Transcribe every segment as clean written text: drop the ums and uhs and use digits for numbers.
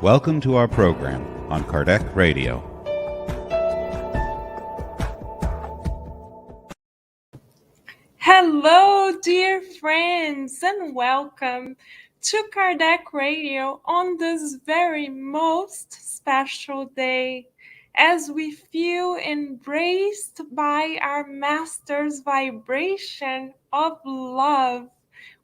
Welcome to our program on Kardec Radio. Hello, dear friends, and welcome to Kardec Radio on this very most special day. As we feel embraced by our Master's vibration of love,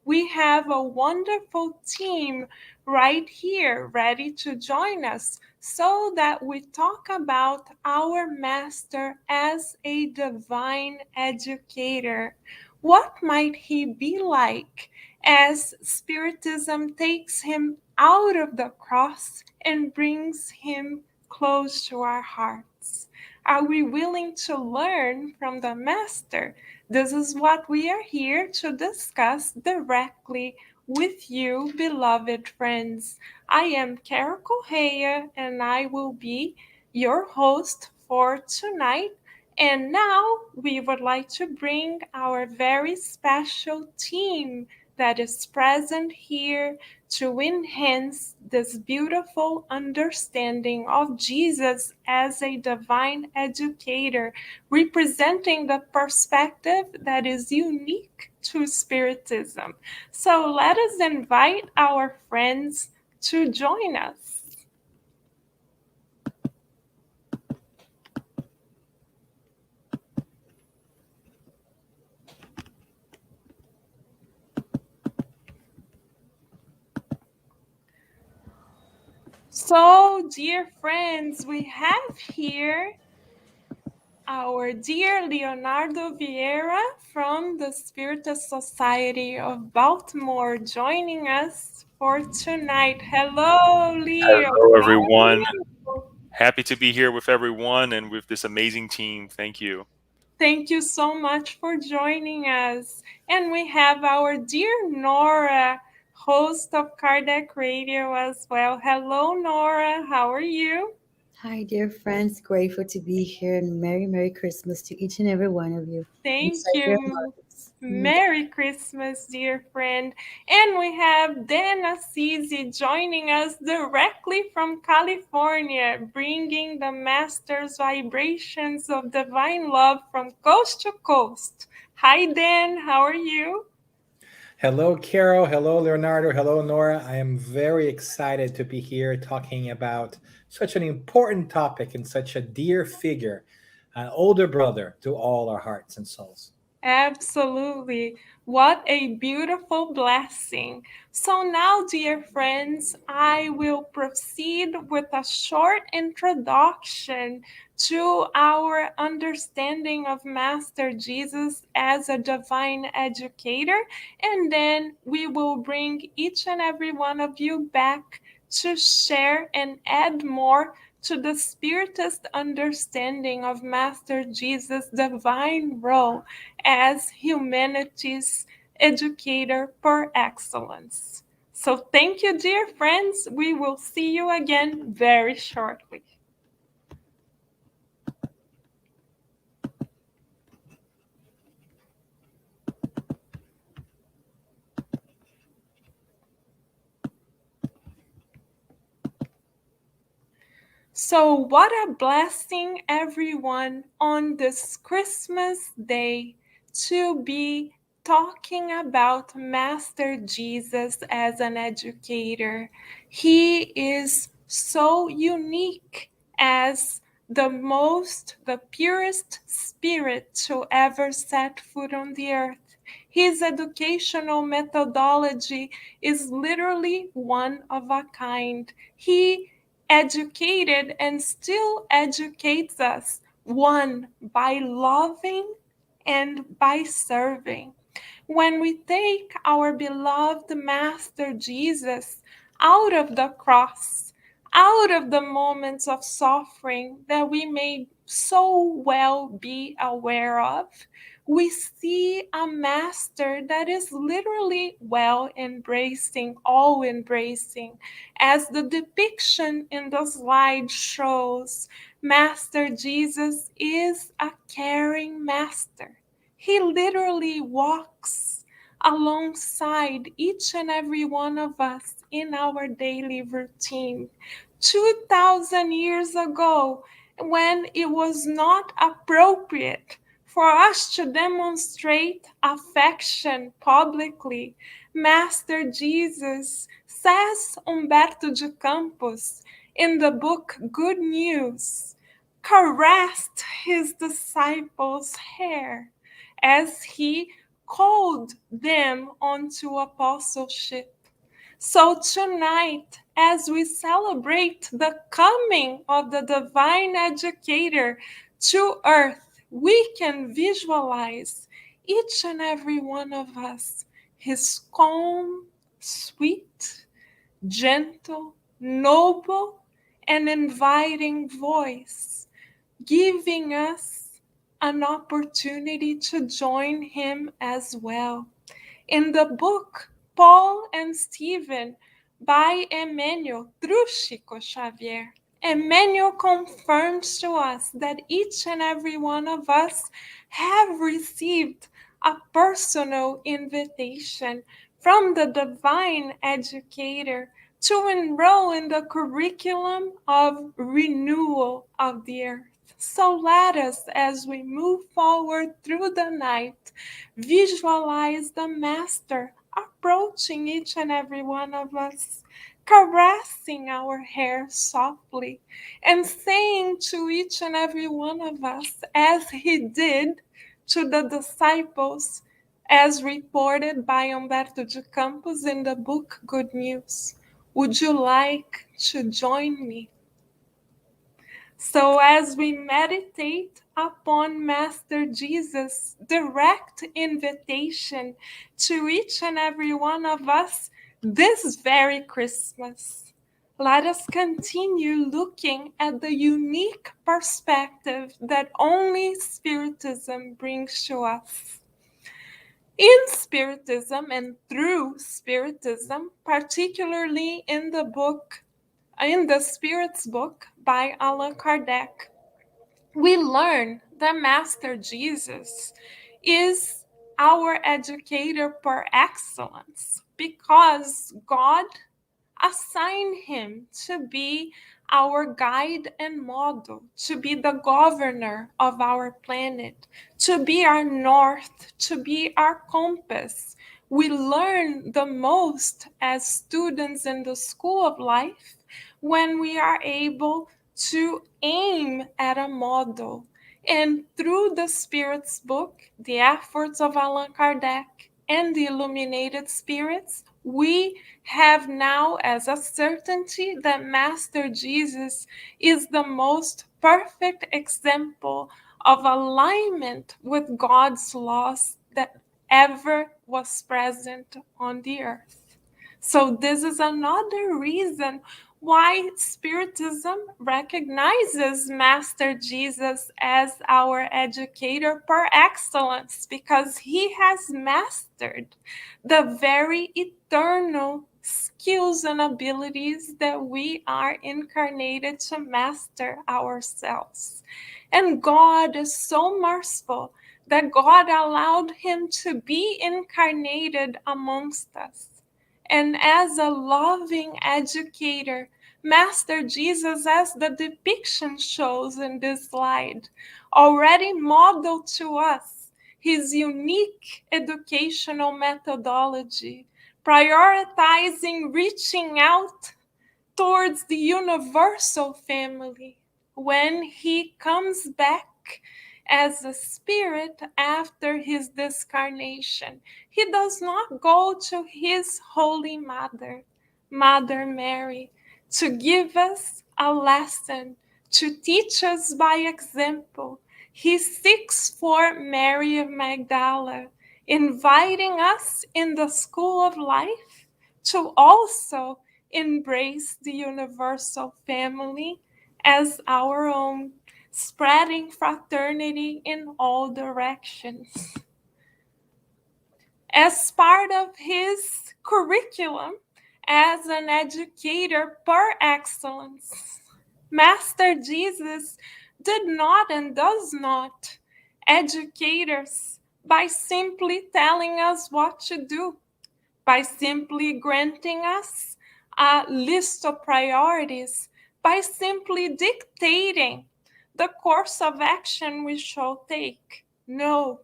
we have a wonderful team right here ready to join us so that we talk about our Master as a divine educator. What might he be like as Spiritism takes him out of the cross and brings him close to our hearts? Are we willing to learn from the Master? This is what we are here to discuss directly with you, beloved friends. I am Correa, and I will be your host for tonight. And now we would like to bring our very special team that is present here to enhance this beautiful understanding of Jesus as a divine educator, representing the perspective that is unique to Spiritism. So let us invite our friends to join us. So, dear friends, we have here our dear Leonardo Vieira from the Spiritist Society of Baltimore joining us for tonight. Hello, Leo. Hello, everyone. Happy to be here with everyone and with this amazing team. Thank you. Thank you so much for joining us. And we have our dear Norah, host of Kardec Radio as well. Hello, Norah. How are you? Hi, dear friends. Grateful to be here, and Merry Christmas to each and every one of you. Thank you. Merry Christmas, dear friend. And we have Dan Assisi joining us directly from California, bringing the Master's vibrations of divine love from coast to coast. Hi, Dan. How are you? Hello, Carol. Hello, Leonardo. Hello, Nora. I am very excited to be here talking about such an important topic and such a dear figure, an older brother to all our hearts and souls. Absolutely. What a beautiful blessing. So now, dear friends, I will proceed with a short introduction to our understanding of Master Jesus as a divine educator, and then we will bring each and every one of you back to share and add more to the Spiritist understanding of Master Jesus' divine role as humanity's educator per excellence. So thank you, dear friends. We will see you again very shortly. So what a blessing, everyone, on this Christmas day to be talking about Master Jesus as an educator. He is so unique as the purest spirit to ever set foot on the earth. His educational methodology is literally one of a kind. He educated and still educates us, one, by loving and by serving. When we take our beloved Master Jesus out of the cross, out of the moments of suffering that we may so well be aware of, we see a Master that is literally embracing, all embracing. As the depiction in the slide shows, Master Jesus is a caring Master. He literally walks alongside each and every one of us in our daily routine. 2,000 years ago, when it was not appropriate for us to demonstrate affection publicly, Master Jesus, says Humberto de Campos in the book Good News, caressed his disciples' hair as he called them onto apostleship. So tonight, as we celebrate the coming of the divine educator to earth, we can visualize each and every one of us, his calm, sweet, gentle, noble, and inviting voice, giving us an opportunity to join him as well. In the book Paul and Stephen by Emmanuel through Chico Xavier, Emmanuel confirms to us that each and every one of us have received a personal invitation from the divine educator to enroll in the curriculum of renewal of the earth. So let us, as we move forward through the night, visualize the Master approaching each and every one of us, caressing our hair softly, and saying to each and every one of us, as he did to the disciples, as reported by Humberto de Campos in the book Good News, would you like to join me? So, as we meditate upon Master Jesus' direct invitation to each and every one of us this very Christmas, let us continue looking at the unique perspective that only Spiritism brings to us. In Spiritism and through Spiritism, particularly in the Spirit's book by Allan Kardec, we learn that Master Jesus is our educator per excellence because God assigned him to be our guide and model, to be the governor of our planet, to be our north, to be our compass. We learn the most as students in the school of life when we are able to aim at a model. And through the Spirit's book, the efforts of Allan Kardec, and the illuminated spirits, we have now as a certainty that Master Jesus is the most perfect example of alignment with God's laws that ever was present on the earth. So this is another reason why Spiritism recognizes Master Jesus as our educator per excellence, because he has mastered the very eternal skills and abilities that we are incarnated to master ourselves. And God is so merciful that God allowed him to be incarnated amongst us. And as a loving educator, Master Jesus, as the depiction shows in this slide, already modeled to us his unique educational methodology, prioritizing reaching out towards the universal family when he comes back as a spirit after his discarnation. He does not go to his Holy Mother, Mother Mary, to give us a lesson, to teach us by example. He seeks for Mary of Magdala, inviting us in the school of life to also embrace the universal family as our own, spreading fraternity in all directions. As part of his curriculum as an educator per excellence, Master Jesus did not and does not educate us by simply telling us what to do, by simply granting us a list of priorities, by simply dictating the course of action we shall take. No,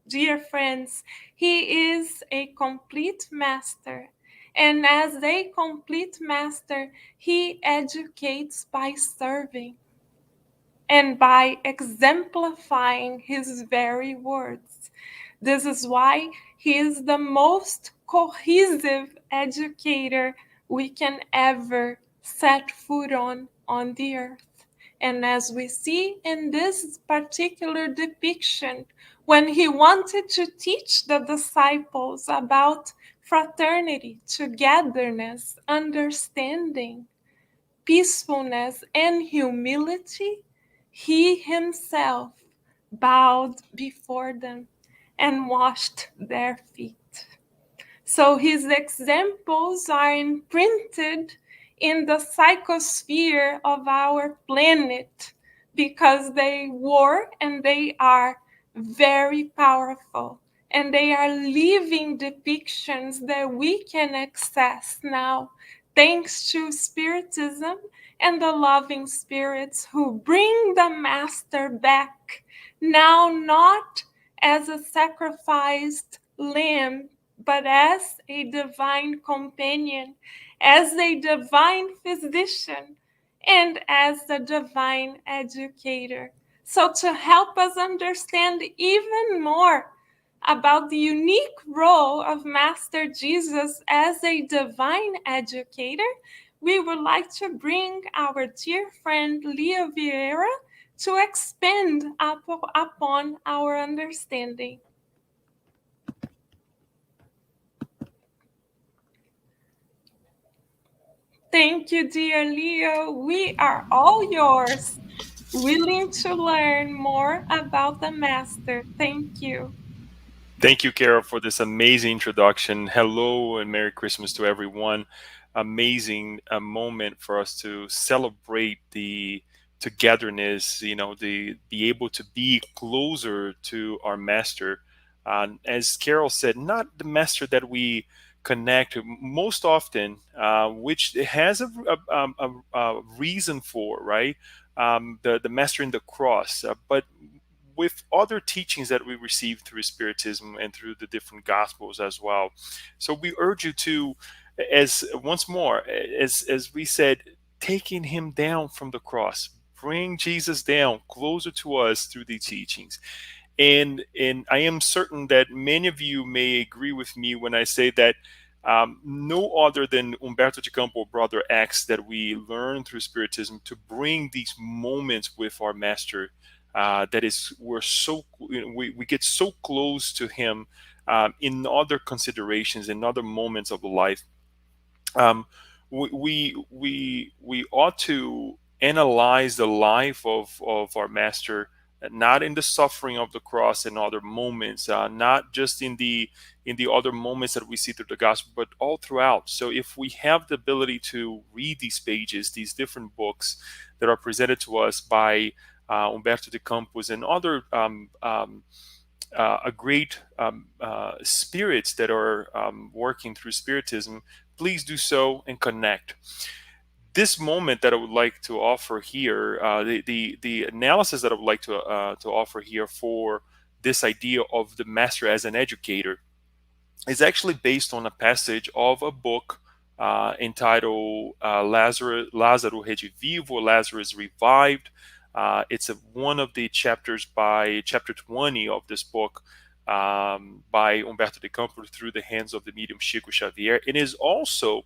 dear friends, he is a complete master. And as a complete master, he educates by serving and by exemplifying his very words. This is why he is the most cohesive educator we can ever set foot on the earth. And as we see in this particular depiction, when he wanted to teach the disciples about fraternity, togetherness, understanding, peacefulness, and humility, he himself bowed before them and washed their feet. So his examples are imprinted in the psychosphere of our planet because they were and they are very powerful. And they are living depictions that we can access now, thanks to Spiritism and the loving spirits who bring the Master back, now not as a sacrificed lamb, but as a divine companion, as a divine physician, and as a divine educator. So, to help us understand even more about the unique role of Master Jesus as a divine educator, we would like to bring our dear friend Leah Vieira to expand upon our understanding. Thank you, dear Leo. We are all yours, willing to learn more about the Master. Thank you. Thank you, Carol, for this amazing introduction. Hello and Merry Christmas to everyone. Amazing moment for us to celebrate the togetherness, the be able to be closer to our master. As Carol said, not the master that we connect most often, which has a reason for, right? The master in the cross, but with other teachings that we receive through Spiritism and through the different Gospels as well. So we urge you to, as once more, as we said, taking him down from the cross, bring Jesus down closer to us through the teachings. And I am certain that many of you may agree with me when I say that no other than Umberto de Campo, Brother X, that we learn through Spiritism to bring these moments with our Master. That is, we get so close to him in other considerations, in other moments of life. We ought to analyze the life of our Master, not in the suffering of the cross and other moments, not just in the other moments that we see through the gospel, but all throughout. So if we have the ability to read these pages, these different books that are presented to us by Umberto de Campos and other a great spirits that are working through Spiritism, please do so and connect. This moment that I would like to offer here, the analysis that I would like to offer here for this idea of the Master as an educator is actually based on a passage of a book entitled Lázaro Redivivo, Lazarus Revived. It's one of the chapters by chapter 20 of this book by Umberto de Campos through the hands of the medium Chico Xavier. It is also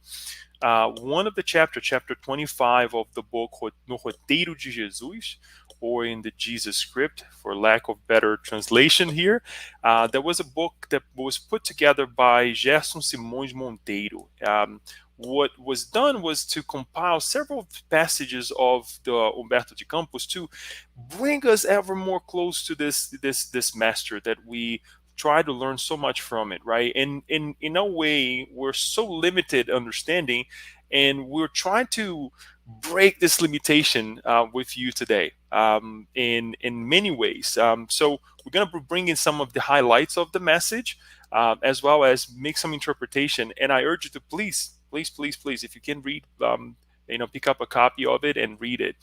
one of the chapter 25 of the book No Roteiro de Jesus, or in the Jesus script, for lack of better translation here. There was a book that was put together by Gerson Simões Monteiro. What was done was to compile several passages of the Umberto de Campos to bring us ever more close to this master that we try to learn so much from it, right? And in a way, we're so limited understanding, and we're trying to break this limitation with you today in many ways. So we're going to be bringing some of the highlights of the message, as well as make some interpretation. And I urge you to please, if you can read, pick up a copy of it and read it.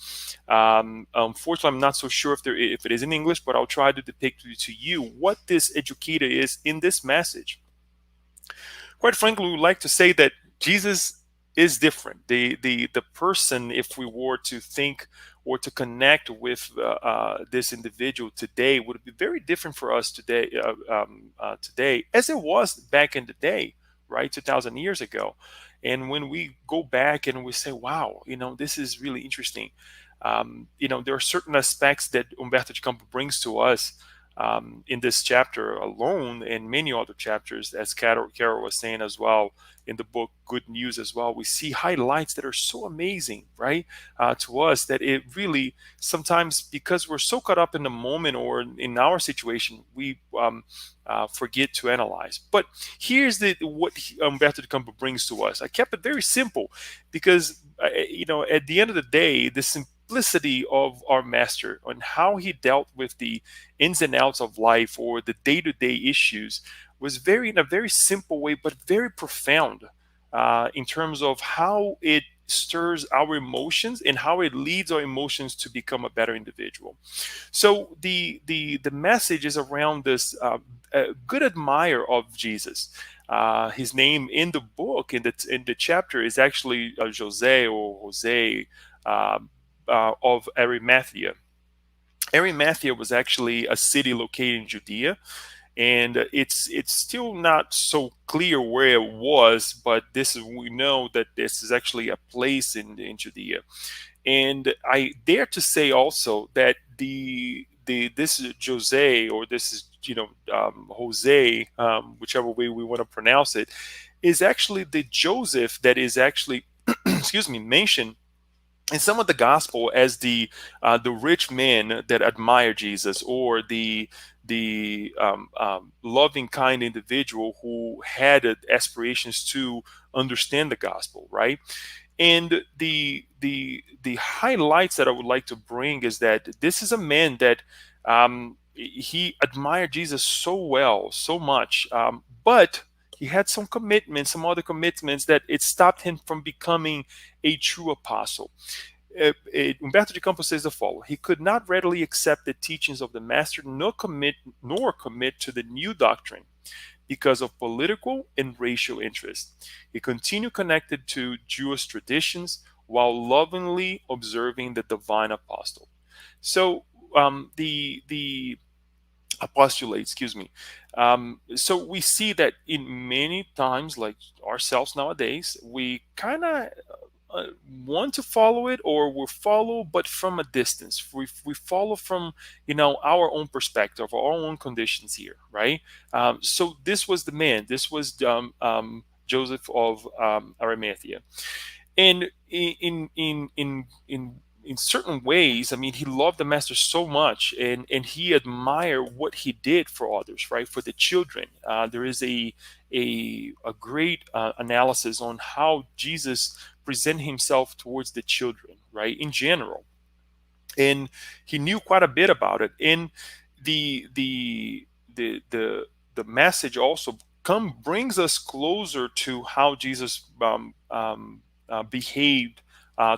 Unfortunately, I'm not so sure if it is in English, but I'll try to depict to you what this educator is in this message. Quite frankly, we would like to say that Jesus is different. The person, if we were to think or to connect with this individual today, would be very different for us today, as it was back in the day, right, 2,000 years ago. And when we go back and we say, wow, this is really interesting. There are certain aspects that Umberto de Campos brings to us in this chapter alone, and many other chapters, as Carol was saying as well in the book Good News as well. We see highlights that are so amazing, right, to us, that it really sometimes, because we're so caught up in the moment or in our situation, we forget to analyze. But here's what Umberto de Campos brings to us. I kept it very simple because at the end of the day, the simplicity of our master and how he dealt with the ins and outs of life or the day-to-day issues was in a very simple way, but very profound in terms of how it stirs our emotions and how it leads our emotions to become a better individual. So the message is around this good admirer of Jesus. His name in the book, in the chapter, is actually Jose of Arimathea. Arimathea was actually a city located in Judea, and it's still not so clear where it was, but we know that this is actually a place in Judea. And I dare to say also that this is Jose, or this is Jose, whichever way we want to pronounce it, is actually the Joseph that is actually mentioned in some of the gospel as the rich man that admired Jesus, or the loving, kind individual who had aspirations to understand the gospel, right? And the highlights that I would like to bring is that this is a man that he admired Jesus so much, but he had some other commitments that it stopped him from becoming a true apostle. Umberto de Campos says the following: he could not readily accept the teachings of the master, nor commit to the new doctrine because of political and racial interest. He continued connected to Jewish traditions while lovingly observing the divine apostle. So the apostolate, so we see that in many times, like ourselves nowadays, we kind of want to follow it, or we follow but from a distance. We follow from our own perspective, our own conditions here, right? So this was the man. This was Joseph of Arimathea, and in certain ways, I mean, he loved the master so much, and he admired what he did for others, right? For the children. There is a great analysis on how Jesus present himself towards the children, right, in general, and he knew quite a bit about it. And the message also brings us closer to how Jesus behaved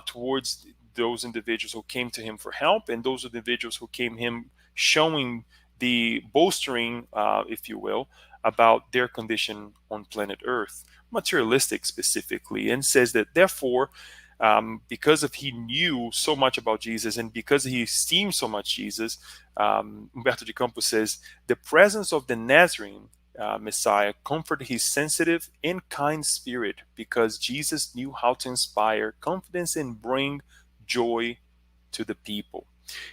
towards those individuals who came to him for help, and those individuals who came him showing the bolstering, if you will, about their condition on planet Earth, materialistic specifically, and says that therefore, because he knew so much about Jesus and because he esteemed so much Jesus, Umberto de Campos says the presence of the Nazarene Messiah comforted his sensitive and kind spirit, because Jesus knew how to inspire confidence and bring joy to the people.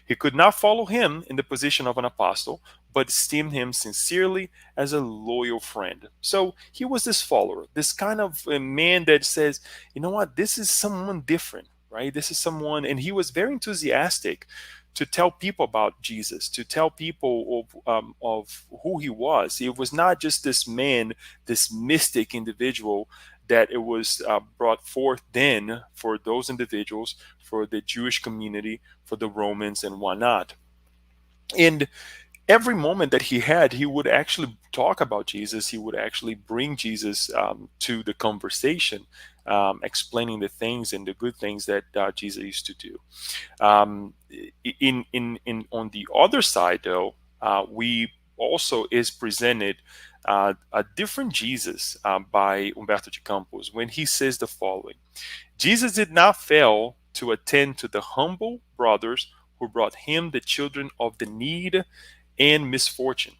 He could not follow him in the position of an apostle, but esteemed him sincerely as a loyal friend. So he was this follower, this kind of a man that says, you know what, this is someone different, right? This is someone, and he was very enthusiastic to tell people about Jesus, to tell people of who he was. It was not just this man, this mystic individual that it was brought forth then for those individuals, for the Jewish community, for the Romans, and whatnot. And every moment that he had, he would actually talk about Jesus. He would actually bring Jesus to the conversation, explaining the things and the good things that Jesus used to do. In on the other side, though, we also is presented a different Jesus by Humberto de Campos when he says the following: Jesus did not fail to attend to the humble brothers who brought him the children of the need and misfortune,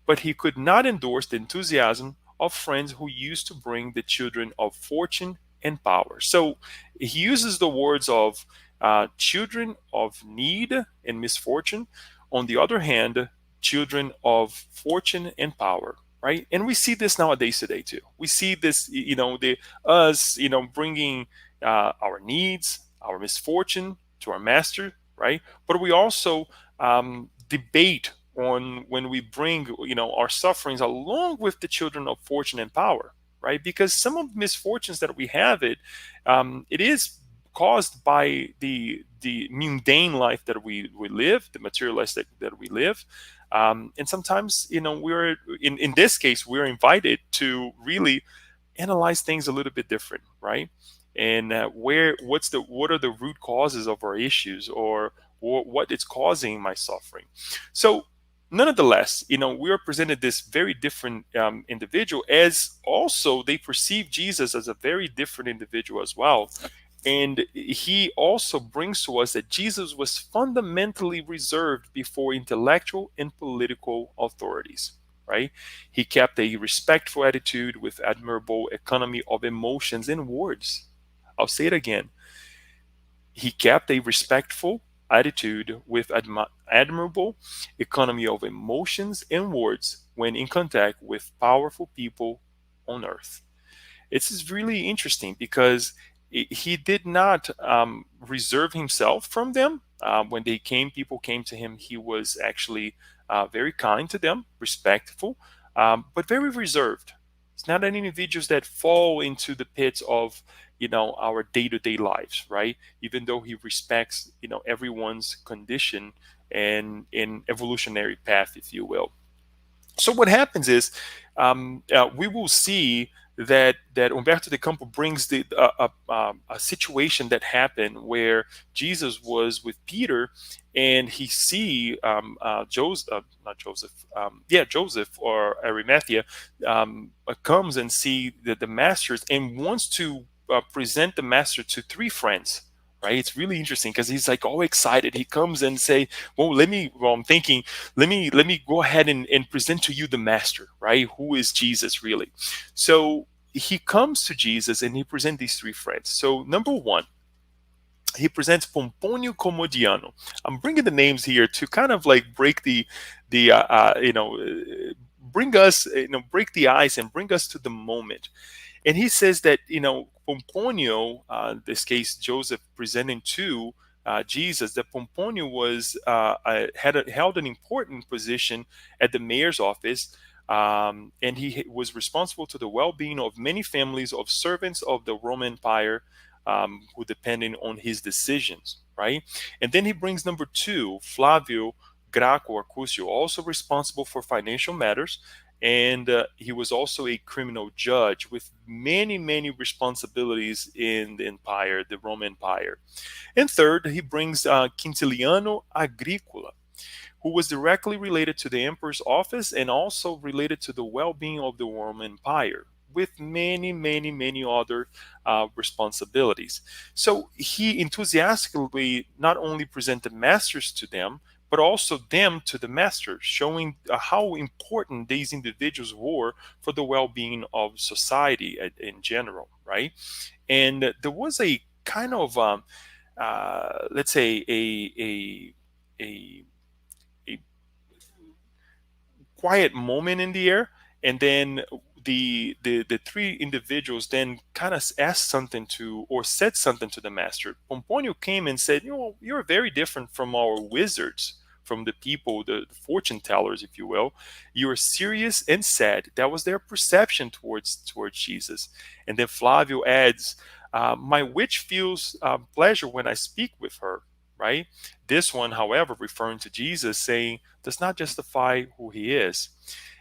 but he could not endorse the enthusiasm of friends who used to bring the children of fortune and power. So he uses the words of children of need and misfortune. On the other hand, children of fortune and power. Right, and we see this nowadays today too. We see this, the us, bringing our needs, our misfortune to our master, right? But we also debate on when we bring our sufferings along with the children of fortune and power, right? Because some of the misfortunes that we have, it is caused by the mundane life that we live, the materialistic that we live. And sometimes we're in this case we're invited to really analyze things a little bit different, right? And what are the root causes of our issues, or what is causing my suffering? So nonetheless, we are presented this very different individual, as also they perceive Jesus as a very different individual as well. And he also brings to us that Jesus was fundamentally reserved before intellectual and political authorities, right? He kept a respectful attitude with admirable economy of emotions and words. I'll say it again. He kept a respectful attitude with admirable economy of emotions and words when in contact with powerful people on earth. This is really interesting because he did not reserve himself from them. When people came to him, he was actually very kind to them, respectful, but very reserved. It's not any individuals that fall into the pits of our day-to-day lives, right? Even though he respects everyone's condition and in evolutionary path, if you will. So what happens is we will see that Humberto de Campo brings a situation that happened where Jesus was with Peter, and he see Joseph or Arimathea comes and see the masters and wants to present the master to three friends. Right, it's really interesting because he's like all excited. He comes and say, "Well, I'm thinking, let me go ahead and present to you the master, right? Who is Jesus really?" So he comes to Jesus and he presents these three friends. So number one, he presents Pomponio Commodiano. I'm bringing the names here to kind of like break bring us, break the ice and bring us to the moment. And he says that, Pomponio, in this case, Joseph presenting to Jesus, that Pomponio was held an important position at the mayor's office, and he was responsible to the well-being of many families of servants of the Roman Empire who depended on his decisions, right? And then he brings number two, Flavio Graco Arcusio, also responsible for financial matters, and he was also a criminal judge with many, many responsibilities in the empire, the Roman Empire. And third, he brings Quintiliano Agricola, who was directly related to the emperor's office and also related to the well-being of the Roman Empire, with many, many, many other responsibilities. So he enthusiastically not only presented masters to them, but also them to the master, showing how important these individuals were for the well-being of society in general, right? And there was a kind of, let's say, a quiet moment in the air, and then the three individuals then kind of asked something to, or said something to the master. Pomponio came and said, "You're very different from our wizards, from the people, the fortune tellers, if you will. You are serious and sad. That was their perception towards Jesus. And then Flavio adds, my witch feels pleasure when I speak with her. Right? This one, however, referring to Jesus, saying, does not justify who he is.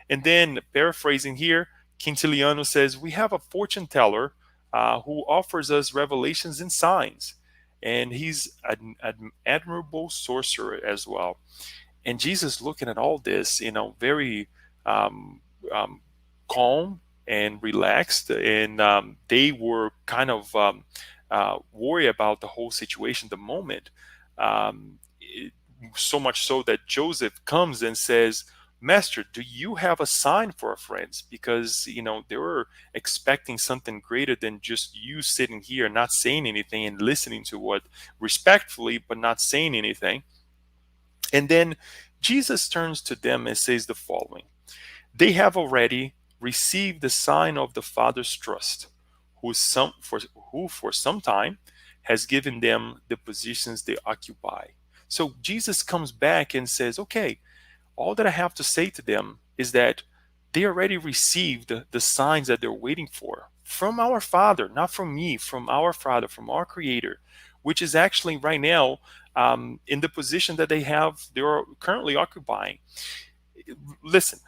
And then, paraphrasing here, Quintiliano says, we have a fortune teller who offers us revelations and signs. And he's an admirable sorcerer as well. And Jesus, looking at all this, very um, um, calm and relaxed. And they were kind of worried about the whole situation, the moment. So much so that Joseph comes and says, Master, do you have a sign for our friends? Because, they were expecting something greater than just you sitting here, not saying anything and listening to what respectfully, but not saying anything. And then Jesus turns to them and says the following: they have already received the sign of the Father's trust, who for some time has given them the positions they occupy. So Jesus comes back and says, okay, all that I have to say to them is that they already received the signs that they're waiting for from our Father, not from me, from our Father, from our Creator, which is actually right now in the position that they're currently occupying. Listen,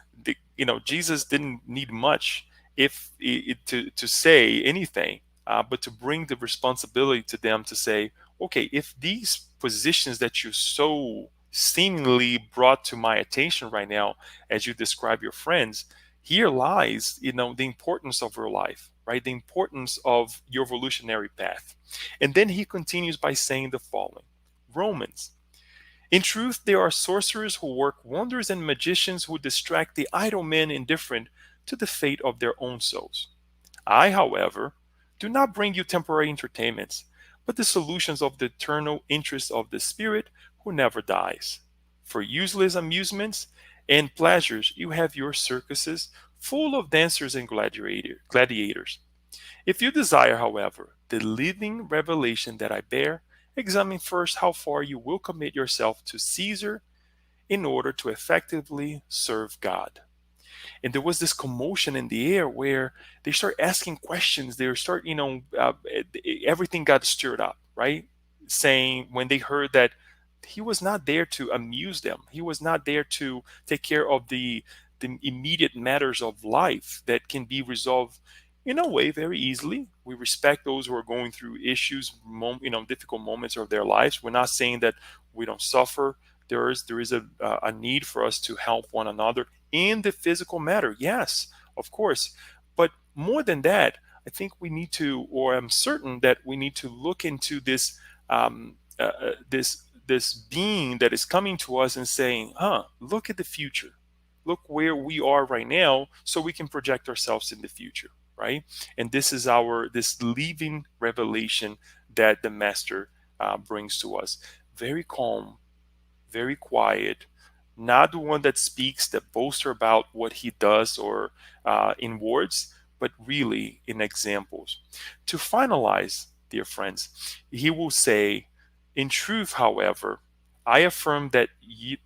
Jesus didn't need much to say anything, but to bring the responsibility to them to say, okay, if these positions that you so seemingly brought to my attention right now, as you describe your friends, here lies, the importance of your life, right? The importance of your evolutionary path. And then he continues by saying the following: Romans, in truth, there are sorcerers who work wonders and magicians who distract the idle men indifferent to the fate of their own souls. I, however, do not bring you temporary entertainments, but the solutions of the eternal interest of the Spirit who never dies. For useless amusements and pleasures, you have your circuses full of dancers and gladiators. If you desire, however, the living revelation that I bear, examine first how far you will commit yourself to Caesar in order to effectively serve God. And there was this commotion in the air where they start asking questions. Everything got stirred up, right? Saying, when they heard that he was not there to amuse them, he was not there to take care of the immediate matters of life that can be resolved in a way very easily. We respect those who are going through issues, difficult moments of their lives. We're not saying that we don't suffer. There is a need for us to help one another in the physical matter. Yes, of course. But more than that, I think we need to, or I'm certain that we need to look into this this being that is coming to us and saying, look at the future. Look where we are right now, so we can project ourselves in the future, right? And this is this living revelation that the Master brings to us. Very calm, very quiet, not the one that speaks, that boasts about what he does or in words, but really in examples. To finalize, dear friends, he will say, in truth, however, I affirm that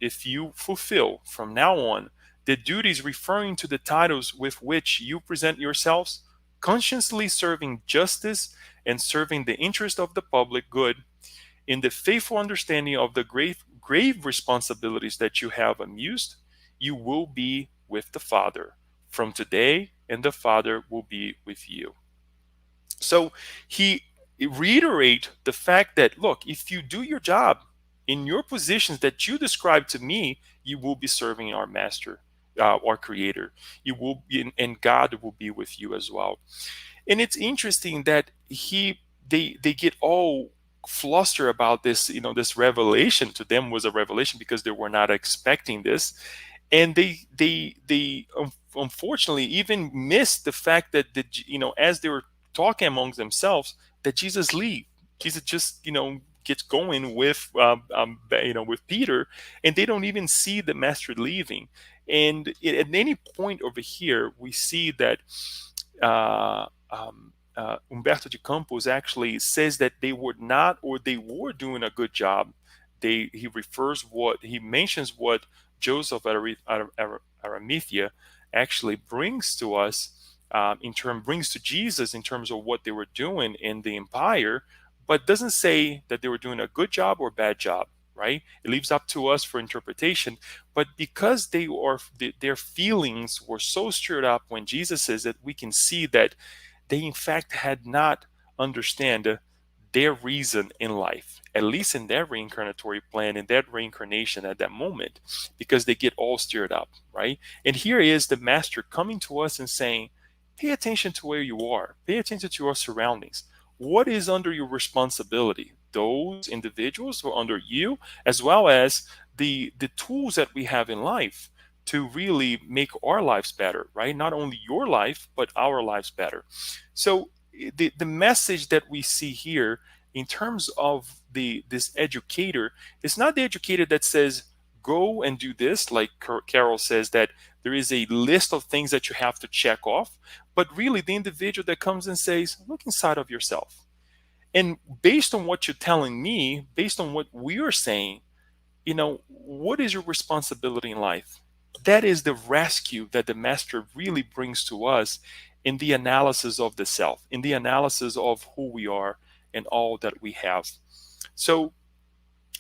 if you fulfill from now on the duties referring to the titles with which you present yourselves, conscientiously serving justice and serving the interest of the public good, in the faithful understanding of the grave responsibilities that you have amused, you will be with the Father from today, and the Father will be with you. So he reiterate the fact that, look, if you do your job in your positions that you described to me, you will be serving our Master, our Creator. You will be, and God will be with you as well. And it's interesting that they get all flustered about this. This revelation to them was a revelation because they were not expecting this, and they unfortunately even missed the fact that as they were talking amongst themselves, that Jesus just gets going with with Peter, and they don't even see the Master leaving. And at any point over here, we see that Humberto de Campos actually says that they were not, or they were doing a good job he mentions what Joseph Arimathea actually brings to us, brings to Jesus in terms of what they were doing in the empire, but doesn't say that they were doing a good job or bad job. Right? It leaves up to us for interpretation. But because their feelings were so stirred up when Jesus says that, we can see that they in fact had not understand their reason in life, at least in their reincarnatory plan, in that reincarnation at that moment, because they get all stirred up, right? And here is the master coming to us and saying, pay attention to where you are, pay attention to your surroundings. What is under your responsibility? Those individuals who are under you, as well as the tools that we have in life to really make our lives better, right? Not only your life, but our lives better. So the message that we see here in terms of this educator is not the educator that says, go and do this, like Carol says, that there is a list of things that you have to check off, but really the individual that comes and says, look inside of yourself. And based on what you're telling me, based on what we are saying, what is your responsibility in life? That is the rescue that the master really brings to us in the analysis of the self, in the analysis of who we are and all that we have. So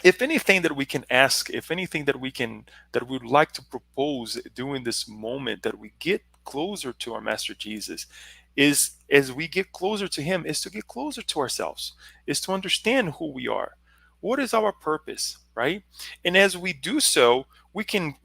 if anything that we can ask, if anything that we'd like to propose during this moment that we get closer to our Master Jesus, is as we get closer to him, is to get closer to ourselves, is to understand who we are. What is our purpose, right? And as we do so,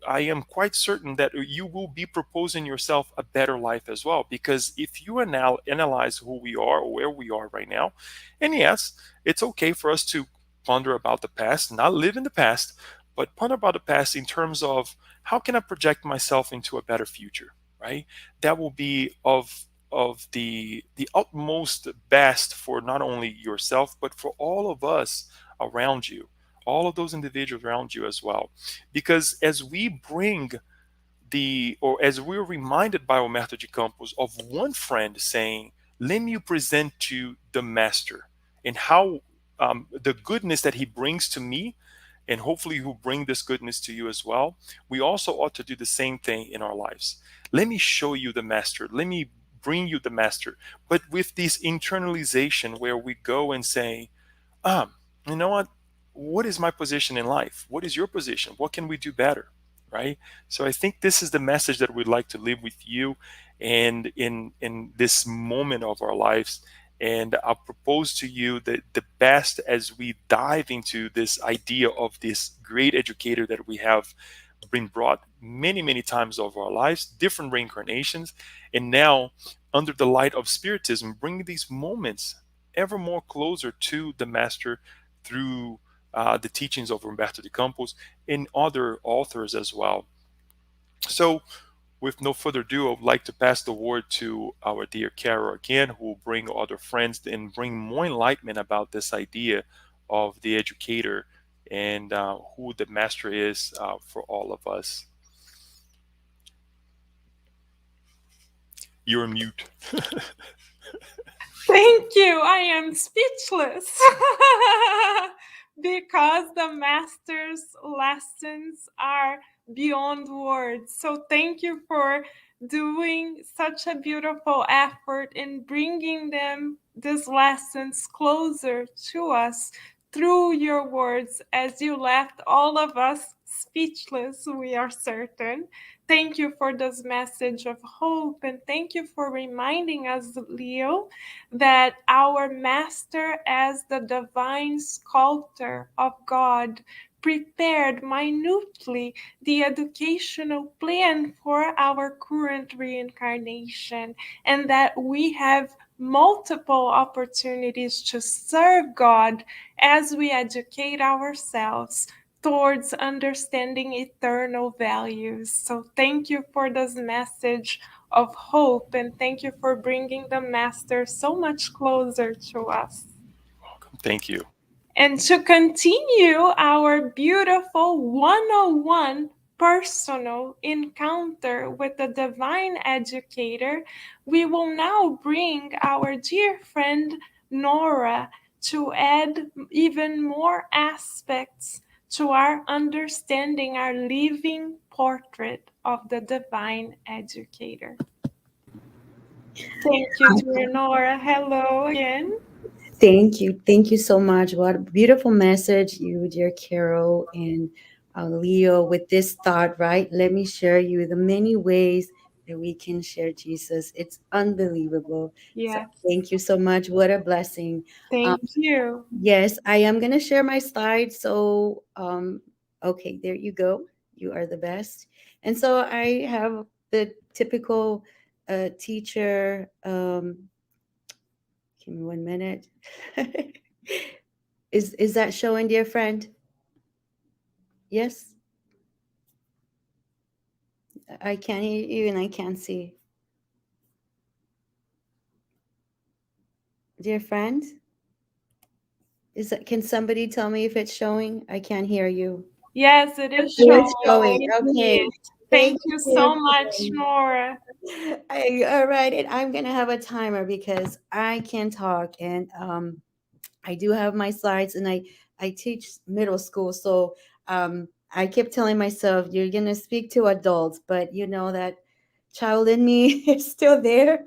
I am quite certain that you will be proposing yourself a better life as well. Because if you analyze who we are or where we are right now, and yes, it's okay for us to ponder about the past, not live in the past, but ponder about the past in terms of how can I project myself into a better future, right? That will be of the utmost best for not only yourself, but for all of us around you, all of those individuals around you as well. Because as we as we're reminded by Roberto de Campos of one friend saying, let me present to the master, and how the goodness that he brings to me, and hopefully he'll bring this goodness to you as well. We also ought to do the same thing in our lives. Let me show you the master. Let me bring you the master. But with this internalization where we go and say, you know what is my position in life? What is your position? What can we do better? Right? So I think this is the message that we'd like to leave with you and in this moment of our lives. And I'll propose to you that the best, as we dive into this idea of this great educator that we have been brought many, many times over our lives, different reincarnations, and now under the light of Spiritism, bring these moments ever more closer to the master through the teachings of Roberto de Campos and other authors as well. So with no further ado, I would like to pass the word to our dear Carol again, who will bring other friends and bring more enlightenment about this idea of the educator and who the master is for all of us. You're mute. Thank you. I am speechless because the master's lessons are beyond words. So thank you for doing such a beautiful effort in bringing these lessons closer to us through your words, as you left all of us speechless, we are certain. Thank you for this message of hope, and thank you for reminding us, Leo, that our master, as the divine sculptor of God, prepared minutely the educational plan for our current reincarnation, and that we have multiple opportunities to serve God as we educate ourselves towards understanding eternal values. So thank you for this message of hope, and thank you for bringing the master so much closer to us. Welcome. Thank you. And to continue our beautiful 101 personal encounter with the divine educator, we will now bring our dear friend Norah to add even more aspects to our understanding our living portrait of the divine educator. Thank you, dear Nora. Hello again. Thank you. Thank you so much. What a beautiful message, you, dear Carol and Leo, with this thought, right? Let me share you the many ways that we can share Jesus. It's unbelievable. So Yes, thank you so much. What a blessing. Um, thank you. yes, I am going to share my slides. So, okay, there you go. You are the best. And so I have the typical teacher. Give me 1 minute. Is that showing, dear friend? Yes, I can't hear you and I can't see. Dear friend, can somebody tell me if it's showing? I can't hear you. Yes, it is showing. It's showing. Okay. Indeed. Thank Thank you you, dear so much, friend. Nora. All right, and I'm gonna have a timer because I can talk, and I do have my slides, and I teach middle school, so I kept telling myself you're gonna speak to adults, but you know that child in me is still there.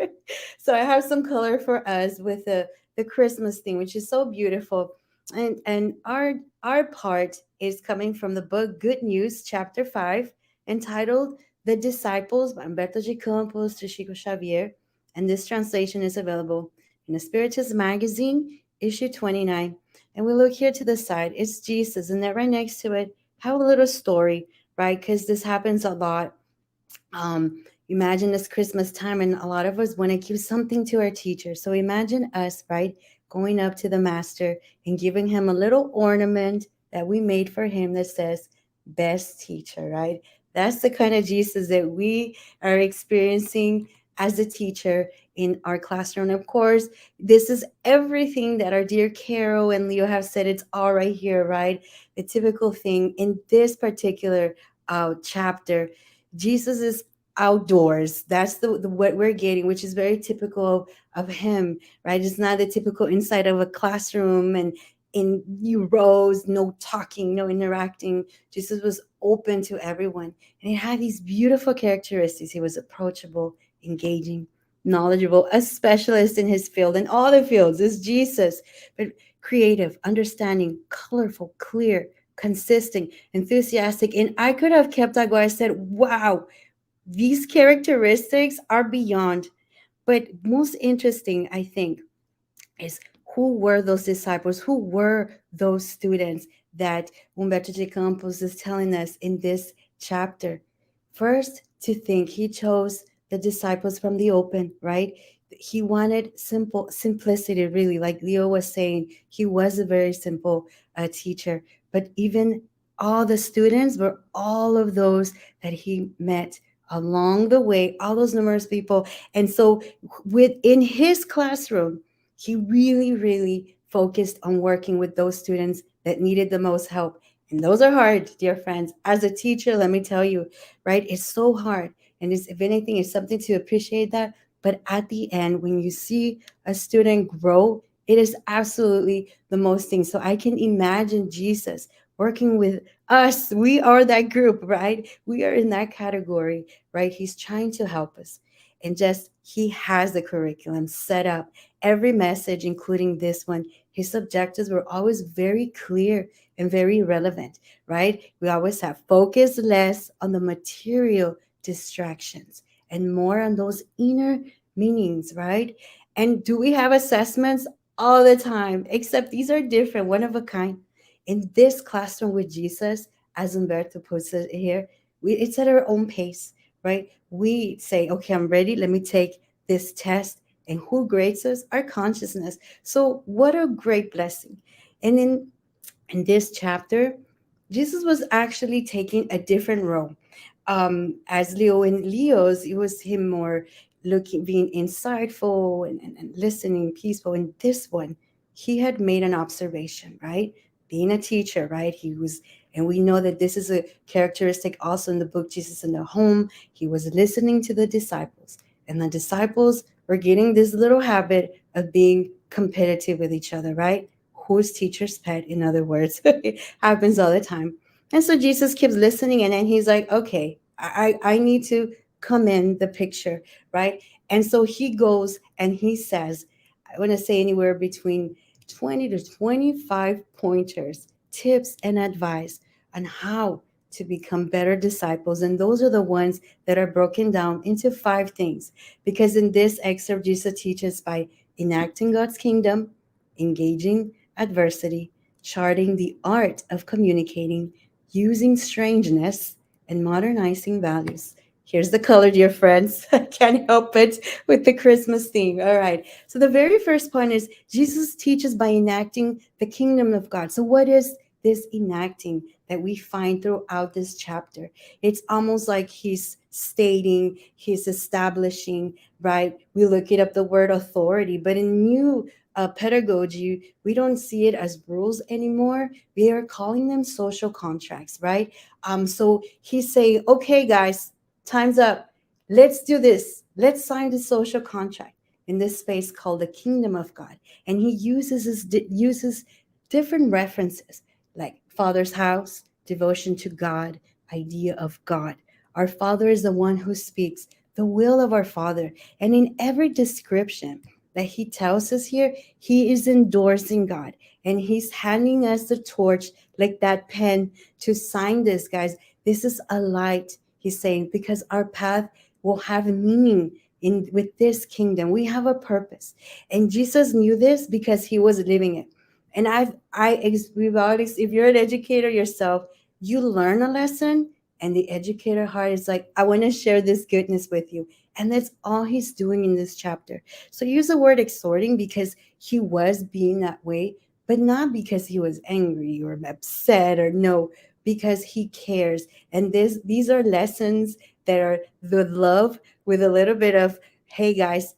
So I have some color for us with the Christmas theme, which is so beautiful, and our part is coming from the book Good News, chapter 5, entitled "The Disciples" by Humberto de Campos to Chico Xavier, and this translation is available in the Spiritus magazine issue 29. And we look here to the side, it's Jesus, and then right next to it, have a little story, right? Because this happens a lot. Imagine this Christmas time, and a lot of us want to give something to our teacher. So imagine us, right, going up to the master and giving him a little ornament that we made for him that says, best teacher, right? That's the kind of Jesus that we are experiencing as a teacher in our classroom. Of course, this is everything that our dear Carol and Leo have said. It's all right here, right? The typical thing in this particular chapter. Jesus is outdoors. That's the what we're getting, which is very typical of him, right? It's not the typical inside of a classroom and in you rows, no talking, no interacting. Jesus was open to everyone. And he had these beautiful characteristics. He was approachable, engaging, knowledgeable, a specialist in his field and all the fields is Jesus, but creative, understanding, colorful, clear, consistent, enthusiastic. And I could have kept that going. I said, wow, these characteristics are beyond. But most interesting, I think, is who were those disciples? Who were those students that Humberto de Campos is telling us in this chapter? First, to think he chose the disciples from the open, right? He wanted simplicity, really, like Leo was saying. He was a very simple teacher, but even all the students were all of those that he met along the way, all those numerous people. And so, within his classroom, he really, really focused on working with those students that needed the most help. And those are hard, dear friends. As a teacher, let me tell you, right? It's so hard. And it's, if anything, it's something to appreciate that. But at the end, when you see a student grow, it is absolutely the most thing. So I can imagine Jesus working with us. We are that group, right? We are in that category, right? He's trying to help us. And just he has the curriculum set up. Every message, including this one, his objectives were always very clear and very relevant, right? We always have focus less on the material distractions and more on those inner meanings, right? And do we have assessments? All the time, except these are different, one of a kind. In this classroom with Jesus, as Umberto puts it here, it's at our own pace, right? We say, okay, I'm ready. Let me take this test. And who grades us? Our consciousness. So, what a great blessing. And in this chapter, Jesus was actually taking a different role. As Leo in Leo's, it was him more looking, being insightful and listening, peaceful. In this one, he had made an observation, right? Being a teacher, right? He was, and we know that this is a characteristic also in the book Jesus in the Home. He was listening to the disciples, and the disciples were getting this little habit of being competitive with each other, right? who's teacher's pet, in other words. It happens all the time. And so Jesus keeps listening, and then he's like, okay, I need to come in the picture, right? And so he goes and he says, I want to say anywhere between 20 to 25 pointers, tips, and advice on how to become better disciples. And those are the ones that are broken down into 5 things. Because in this excerpt, Jesus teaches by enacting God's kingdom, engaging adversity, charting the art of communicating, using strangeness, and modernizing values. Here's the color, dear friends. I can't help it with the Christmas theme. All right. So the very first point is Jesus teaches by enacting the kingdom of God. So what is this enacting that we find throughout this chapter? It's almost like he's stating, he's establishing, right? We look it up, the word authority, but in new pedagogy, we don't see it as rules anymore. We are calling them social contracts, right? So he's saying, okay, guys, time's up. Let's do this. Let's sign the social contract in this space called the kingdom of God. And he uses different references like Father's house, devotion to God, idea of God. Our Father is the one who speaks the will of our Father. And in every description that he tells us here, he is endorsing God and he's handing us the torch like that pen to sign this, guys. This is a light, he's saying, because our path will have meaning in with this kingdom. We have a purpose. And Jesus knew this because he was living it. And we've always, if you're an educator yourself, you learn a lesson and the educator heart is like, I want to share this goodness with you. And that's all he's doing in this chapter. So use the word exhorting because he was being that way, but not because he was angry or upset or no, because he cares. And these are lessons that are the love with a little bit of, hey guys,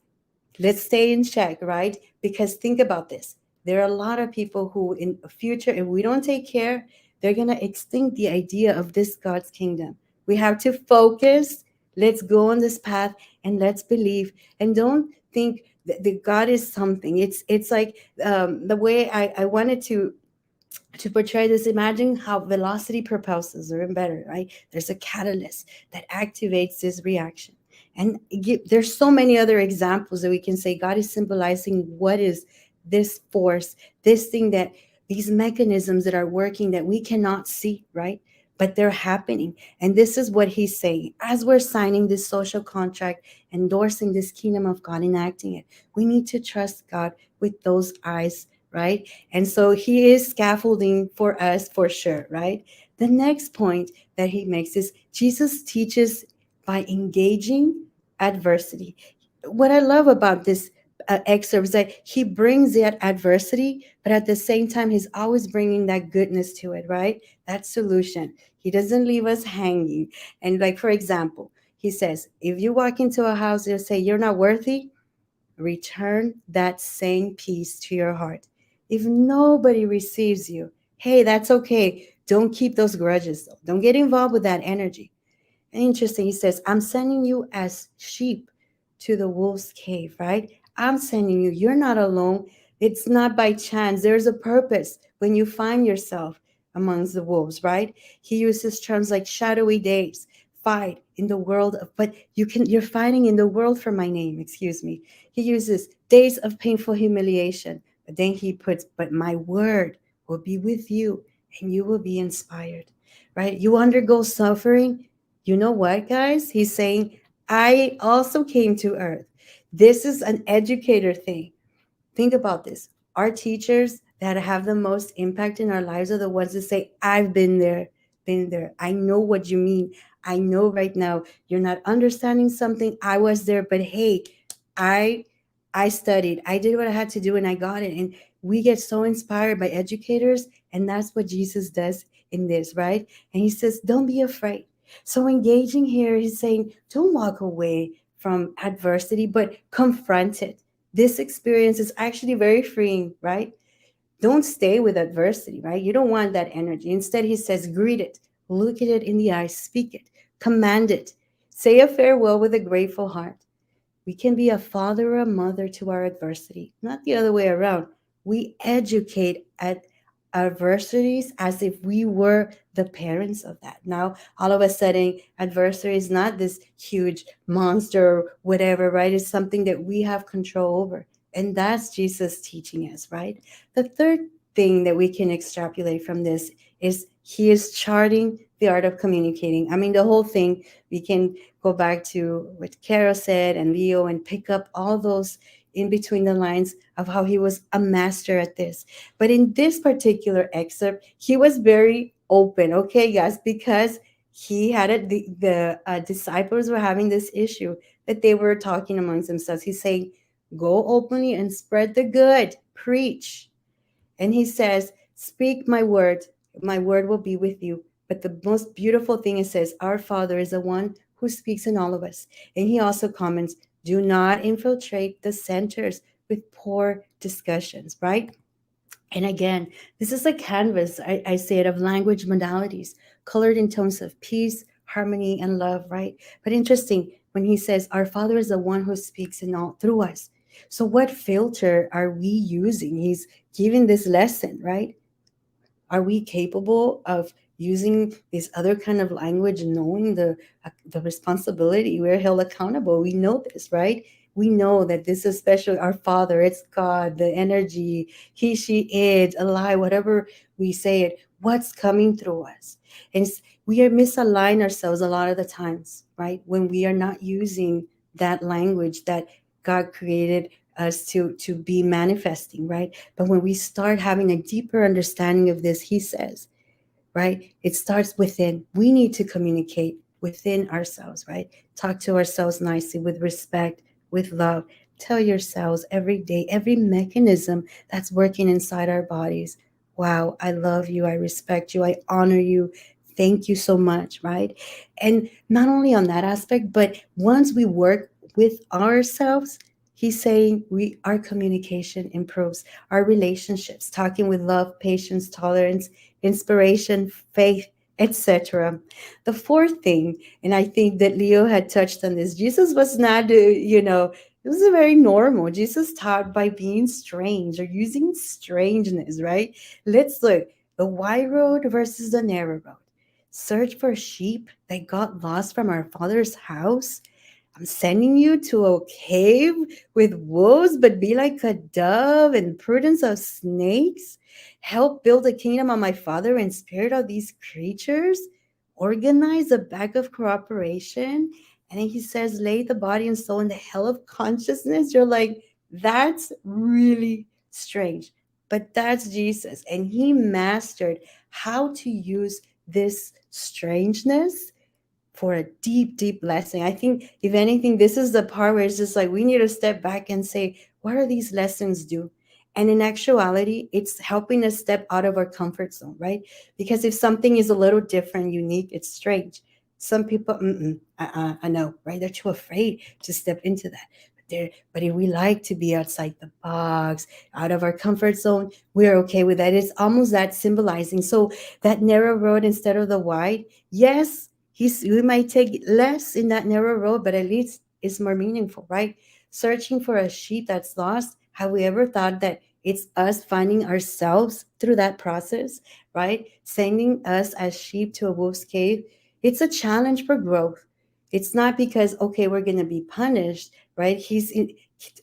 let's stay in check, right? Because think about this. There are a lot of people who in the future, if we don't take care, they're going to extinct the idea of this God's kingdom. We have to focus. Let's go on this path and let's believe. And don't think that God is something. It's like the way I wanted to portray this. Imagine how velocity propulsors are better, right? There's a catalyst that activates this reaction. And there's so many other examples that we can say God is symbolizing what is this force, this thing that these mechanisms that are working that we cannot see, right? But they're happening. And this is what he's saying. As we're signing this social contract, endorsing this kingdom of God, enacting it, we need to trust God with those eyes, right? And so he is scaffolding for us for sure, right? The next point that he makes is Jesus teaches by engaging adversity. What I love about this excerpt is that he brings that adversity, but at the same time, he's always bringing that goodness to it, right? That solution. He doesn't leave us hanging. And like, for example, he says, if you walk into a house, they'll say, you're not worthy, return that same peace to your heart. If nobody receives you, hey, that's okay. Don't keep those grudges, though. Don't get involved with that energy. Interesting. He says, I'm sending you as sheep to the wolf's cave, right? I'm sending you. You're not alone. It's not by chance. There's a purpose when you find yourself amongst the wolves, right? He uses terms like shadowy days, fight in the world of, but you're fighting in the world for my name, excuse me. He uses days of painful humiliation, but then he puts, but my word will be with you and you will be inspired, right? You undergo suffering. You know what, guys? He's saying, I also came to earth. This is an educator thing. Think about this. Our teachers that have the most impact in our lives are the ones that say, I've been there, been there. I know what you mean. I know right now you're not understanding something. I was there, but hey, I studied. I did what I had to do and I got it. And we get so inspired by educators. And that's what Jesus does in this, right? And he says, don't be afraid. So engaging here, he's saying, don't walk away from adversity, but confront it. This experience is actually very freeing, right? Don't stay with adversity, right? You don't want that energy. Instead, he says, greet it, look at it in the eyes, speak it, command it, say a farewell with a grateful heart. We can be a father or a mother to our adversity, not the other way around. We educate at adversities as if we were the parents of that. Now, all of a sudden, adversity is not this huge monster or whatever, right? It's something that we have control over. And that's Jesus teaching us, right? The third thing that we can extrapolate from this is he is charting the art of communicating. I mean, the whole thing, we can go back to what Carol said and Leo and pick up all those in between the lines of how he was a master at this. But in this particular excerpt, he was very open, okay, guys, because he had it, the disciples were having this issue that they were talking amongst themselves. He's saying, go openly and spread the good, preach. And he says, speak my word will be with you. But the most beautiful thing, it says, our Father is the one who speaks in all of us. And he also comments, do not infiltrate the centers with poor discussions, right? And again, this is a canvas, I say it, of language modalities, colored in tones of peace, harmony, and love, right? But interesting, when he says, our Father is the one who speaks in all through us. So what filter are we using? He's giving this lesson, right? Are we capable of using this other kind of language, knowing the responsibility? We're held accountable. We know this, right? We know that this is special. Our Father, it's God, the energy, he, she, it, alive, whatever we say it, what's coming through us. And we are misalign ourselves a lot of the times, right? When we are not using that language that God created us to be manifesting, right? But when we start having a deeper understanding of this, he says, right, it starts within. We need to communicate within ourselves, right? Talk to ourselves nicely, with respect, with love. Tell yourselves every day, every mechanism that's working inside our bodies, wow, I love you, I respect you, I honor you, thank you so much, right? And not only on that aspect, but once we work with ourselves, he's saying our communication improves, our relationships, talking with love, patience, tolerance, inspiration, faith, etc. The fourth thing, and I think that Leo had touched on this, Jesus was not, it was very normal. Jesus taught by being strange or using strangeness, right? Let's look, the wide road versus the narrow road. Search for sheep that got lost from our Father's house. I'm sending you to a cave with wolves, but be like a dove and prudence of snakes. Help build a kingdom on my Father and spirit of these creatures. Organize a bag of cooperation. And then he says, lay the body and soul in the hell of consciousness. You're like, that's really strange. But that's Jesus. And he mastered how to use this strangeness for a deep, deep lesson. I think, if anything, this is the part where it's just like we need to step back and say, what are these lessons do? And in actuality, it's helping us step out of our comfort zone, right? Because if something is a little different, unique, it's strange. Some people, I know, right? They're too afraid to step into that. But if we like to be outside the box, out of our comfort zone, we're okay with that. It's almost that symbolizing. So that narrow road instead of the wide, yes, we might take less in that narrow road, but at least it's more meaningful, right? Searching for a sheep that's lost. Have we ever thought that it's us finding ourselves through that process, right? Sending us as sheep to a wolf's cave. It's a challenge for growth. It's not because, okay, we're going to be punished, right? He's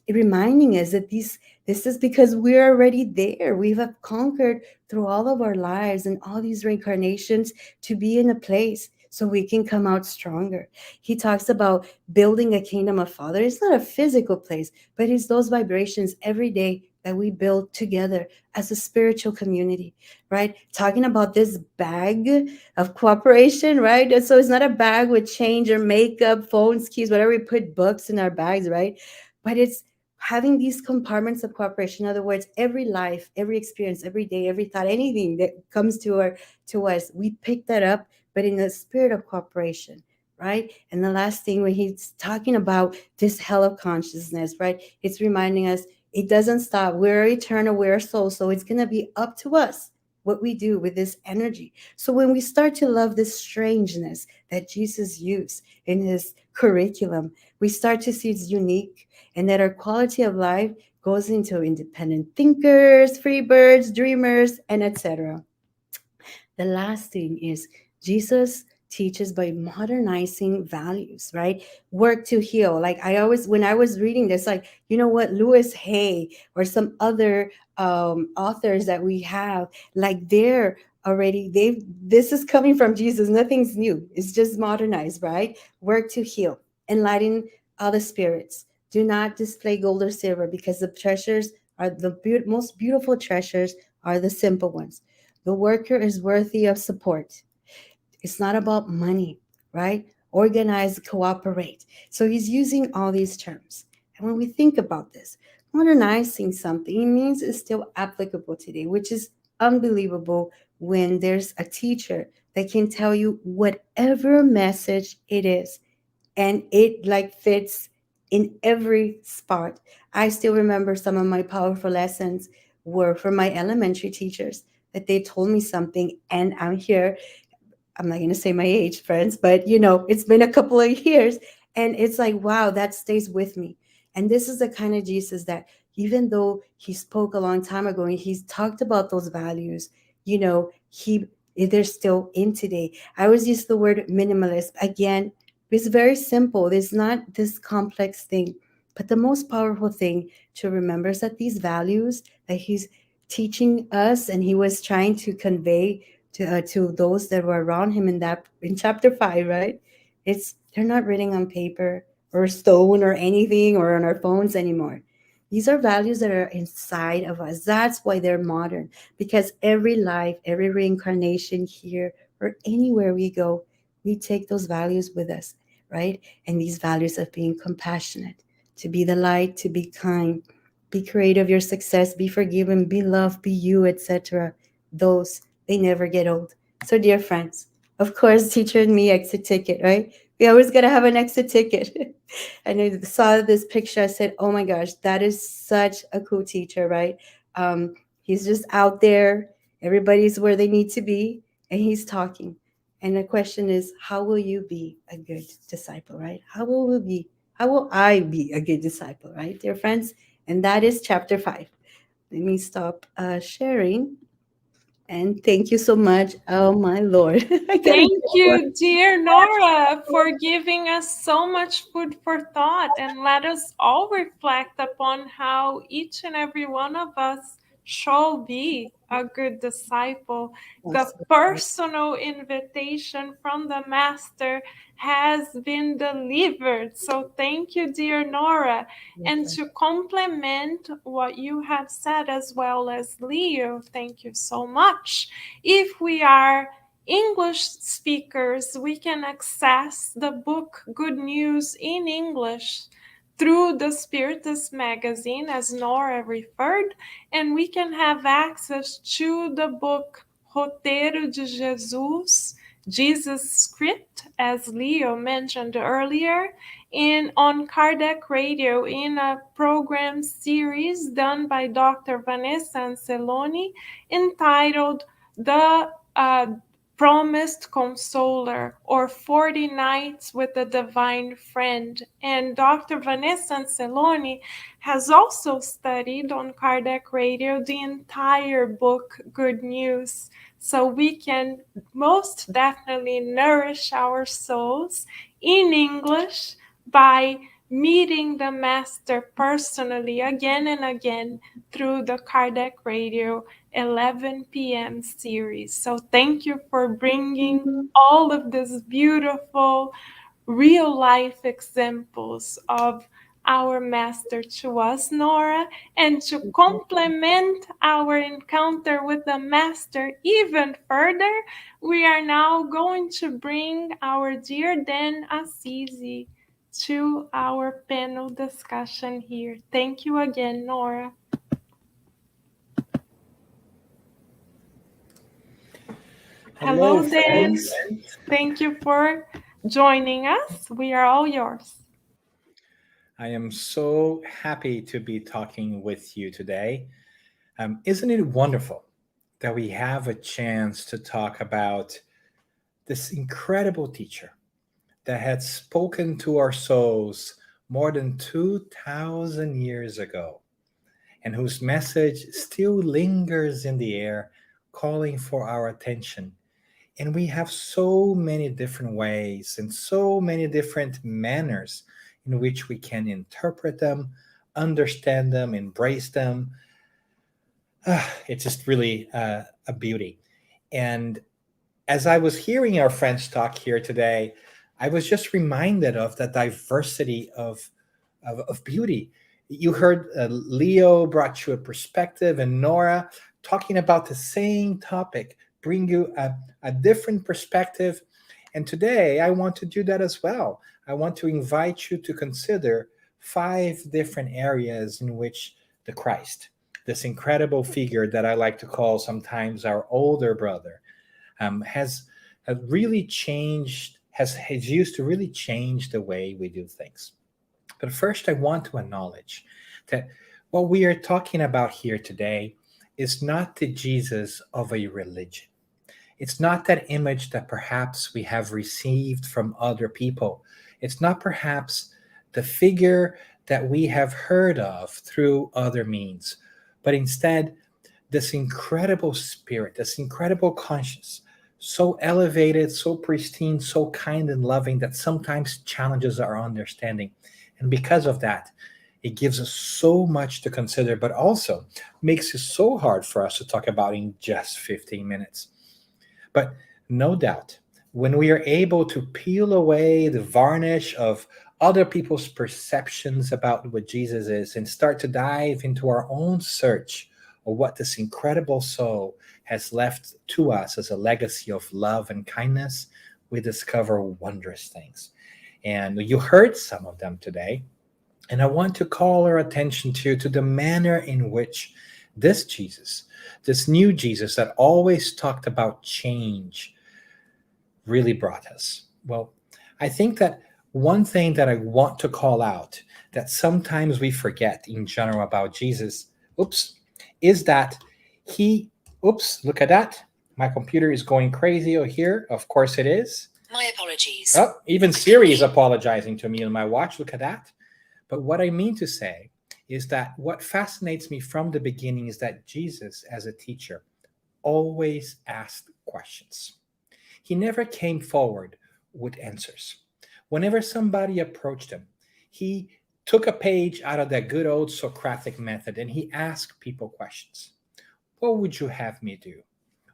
reminding us that this is because we're already there. We have conquered through all of our lives and all these reincarnations to be in a place so we can come out stronger. He talks about building a kingdom of Father. It's not a physical place, but it's those vibrations every day that we build together as a spiritual community, right? Talking about this bag of cooperation, right? And so it's not a bag with change or makeup, phones, keys, whatever. We put books in our bags, right? But it's having these compartments of cooperation. In other words, every life, every experience, every day, every thought, anything that comes to us, we pick that up, but in the spirit of cooperation, right? And the last thing, when he's talking about this hell of consciousness, right? It's reminding us it doesn't stop. We're eternal, we're soul. So it's going to be up to us what we do with this energy. So when we start to love this strangeness that Jesus used in his curriculum, we start to see it's unique and that our quality of life goes into independent thinkers, free birds, dreamers, and etc. The last thing is Jesus teaches by modernizing values, right? Work to heal. Like I always, when I was reading this, like, you know what, Louis Hay or some other authors that we have, like they're already, this is coming from Jesus. Nothing's new. It's just modernized, right? Work to heal, enlighten other spirits. Do not display gold or silver because the treasures are most beautiful treasures are the simple ones. The worker is worthy of support. It's not about money, right? Organize, cooperate. So he's using all these terms. And when we think about this, modernizing something, it means it's still applicable today, which is unbelievable when there's a teacher that can tell you whatever message it is and it like fits in every spot. I still remember some of my powerful lessons were from my elementary teachers that they told me something and I'm here. I'm not going to say my age, friends, but it's been a couple of years and it's like, wow, that stays with me. And this is the kind of Jesus that even though he spoke a long time ago and he's talked about those values, he they're still in today. I always use the word minimalist. Again, it's very simple. There's not this complex thing. But the most powerful thing to remember is that these values that he's teaching us and he was trying to convey to those that were around him in chapter 5, right? They're not written on paper or stone or anything or on our phones anymore. These are values that are inside of us. That's why they're modern, because every life, every reincarnation here or anywhere we go, we take those values with us, right? And these values of being compassionate, to be the light, to be kind, be creative, your success, be forgiven, be loved, be you, etc. Those, they never get old. So, dear friends, of course, teacher and me exit ticket, right? We always got to have an exit ticket. And I saw this picture. I said, oh my gosh, that is such a cool teacher, right? He's just out there. Everybody's where they need to be. And he's talking. And the question is, how will you be a good disciple, right? How will I be a good disciple, right, dear friends? And that is chapter 5. Let me stop sharing. And thank you so much. Oh, my Lord. I gotta Thank go. you, dear Norah, for giving us so much food for thought and let us all reflect upon how each and every one of us shall be a good disciple. The personal invitation from the Master has been delivered. So thank you, dear Norah. And to complement what you have said as well as Leo, thank you so much. If we are English speakers, we can access the book Good News in English through the Spiritus magazine, as Norah referred, and we can have access to the book Roteiro de Jesus, Jesus Script, as Leo mentioned earlier, on Kardec Radio in a program series done by Dr. Vanessa Anceloni entitled The Promised Consoler, or 40 Nights with the Divine Friend. And Dr. Vanessa Anceloni has also studied on Kardec Radio the entire book, Good News. So we can most definitely nourish our souls in English by meeting the Master personally again and again through the Kardec Radio 11 p.m. series. So thank you for bringing all of these beautiful real life examples of our Master to us, Norah, and to complement our encounter with the Master even further, we are now going to bring our dear Dan Assisi to our panel discussion here. Thank you again, Norah. Hello, Dan. Thank you for joining us. We are all yours. I am so happy to be talking with you today. Isn't it wonderful that we have a chance to talk about this incredible teacher that had spoken to our souls more than 2,000 years ago? and whose message still lingers in the air, calling for our attention. And we have so many different ways and so many different manners in which we can interpret them, understand them, embrace them. It's just really a beauty. And as I was hearing our friends talk here today, I was just reminded of the diversity of beauty. You heard Leo brought you a perspective, and Norah talking about the same topic, bring you a different perspective. And today I want to do that as well. I want to invite you to consider 5 different areas in which the Christ, this incredible figure that I like to call sometimes our older brother, has really changed, has used to really change the way we do things. But first, I want to acknowledge that what we are talking about here today is not the Jesus of a religion. It's not that image that perhaps we have received from other people. It's not perhaps the figure that we have heard of through other means, but instead, this incredible spirit, this incredible conscience, so elevated, so pristine, so kind and loving that sometimes challenges our understanding. And because of that, it gives us so much to consider, but also makes it so hard for us to talk about in just 15 minutes. But no doubt, when we are able to peel away the varnish of other people's perceptions about what Jesus is and start to dive into our own search of what this incredible soul has left to us as a legacy of love and kindness, we discover wondrous things. And you heard some of them today. And I want to call our attention to the manner in which this Jesus, this new Jesus that always talked about change, really brought us. Well, I think that one thing that I want to call out that sometimes we forget in general about Jesus, is that look at that. My computer is going crazy over here. Of course it is. My apologies. Oh, even Siri is apologizing to me on my watch. Look at that. But what I mean to say is that what fascinates me from the beginning is that Jesus, as a teacher, always asked questions. He never came forward with answers. Whenever somebody approached him, he took a page out of that good old Socratic method and he asked people questions. What would you have me do?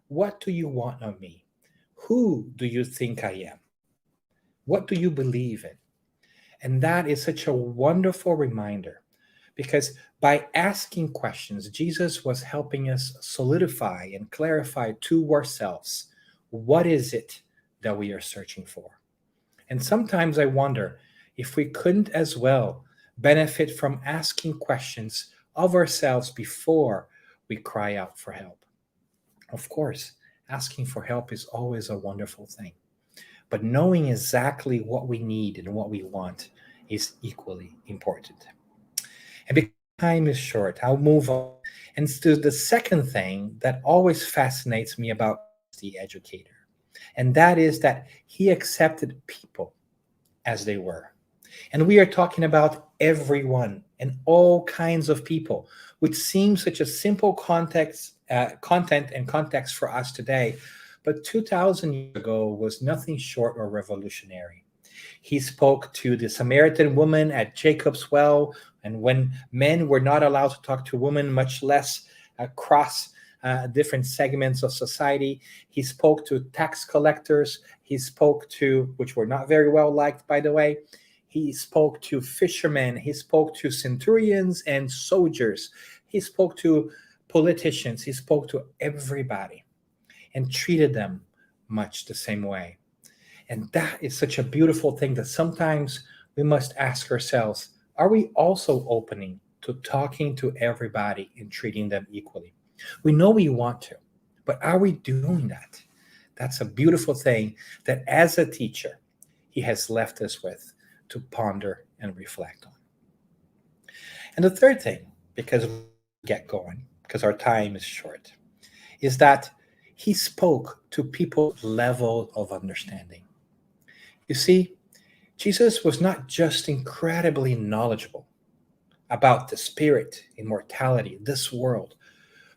What do you want of me? Who do you think I am? What do you believe in? And that is such a wonderful reminder, because by asking questions, Jesus was helping us solidify and clarify to ourselves, what is it that we are searching for? And sometimes I wonder if we couldn't as well benefit from asking questions of ourselves before we cry out for help. Of course, asking for help is always a wonderful thing, but knowing exactly what we need and what we want is equally important. And because time is short, I'll move on. And to the second thing that always fascinates me about the educator, and that is that he accepted people as they were. And we are talking about everyone and all kinds of people, which seems such a simple content and context for us today, but 2,000 years ago was nothing short of revolutionary. He spoke to the Samaritan woman at Jacob's well, and when men were not allowed to talk to women, much less across different segments of society. He spoke to tax collectors. He spoke to, which were not very well liked, by the way. He spoke to fishermen. He spoke to centurions and soldiers. He spoke to politicians. He spoke to everybody and treated them much the same way. And that is such a beautiful thing that sometimes we must ask ourselves, are we also opening to talking to everybody and treating them equally? We know we want to, but are we doing that? That's a beautiful thing that as a teacher, he has left us with to ponder and reflect on. And the third thing, because we get going, because our time is short, is that he spoke to people's level of understanding. You see, Jesus was not just incredibly knowledgeable about the spirit, immortality, this world.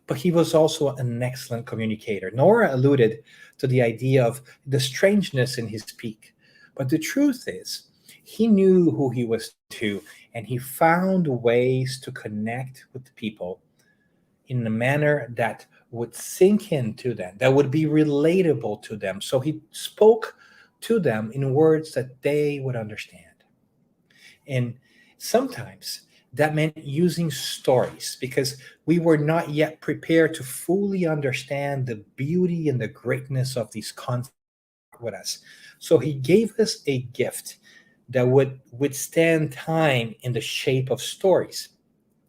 But he was also an excellent communicator. Norah alluded to the idea of the strangeness in his speak. But the truth is, he knew who he was to, and he found ways to connect with people in a manner that would sink into them, that would be relatable to them. So he spoke to them in words that they would understand. And sometimes that meant using stories because we were not yet prepared to fully understand the beauty and the greatness of these concepts with us. So he gave us a gift that would withstand time in the shape of stories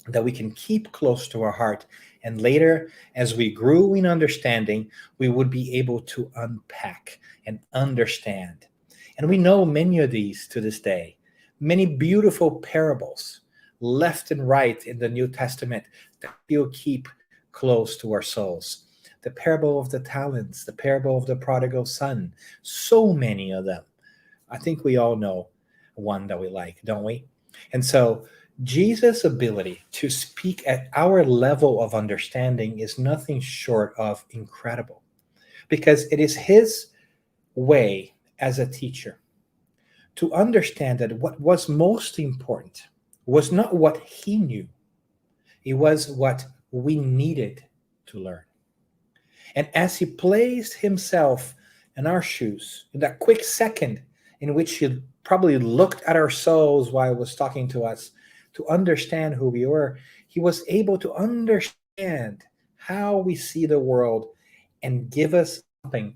that we can keep close to our heart. And later, as we grew in understanding, we would be able to unpack and understand. And we know many of these to this day, many beautiful parables left and right in the New Testament that still keep close to our souls. The parable of the talents, the parable of the prodigal son, so many of them. I think we all know one that we like, don't we? And so Jesus' ability to speak at our level of understanding is nothing short of incredible because it is his way as a teacher to understand that what was most important was not what he knew, it was what we needed to learn. And as he placed himself in our shoes, in that quick second in which he probably looked at our souls while he was talking to us to understand who we were, he was able to understand how we see the world and give us something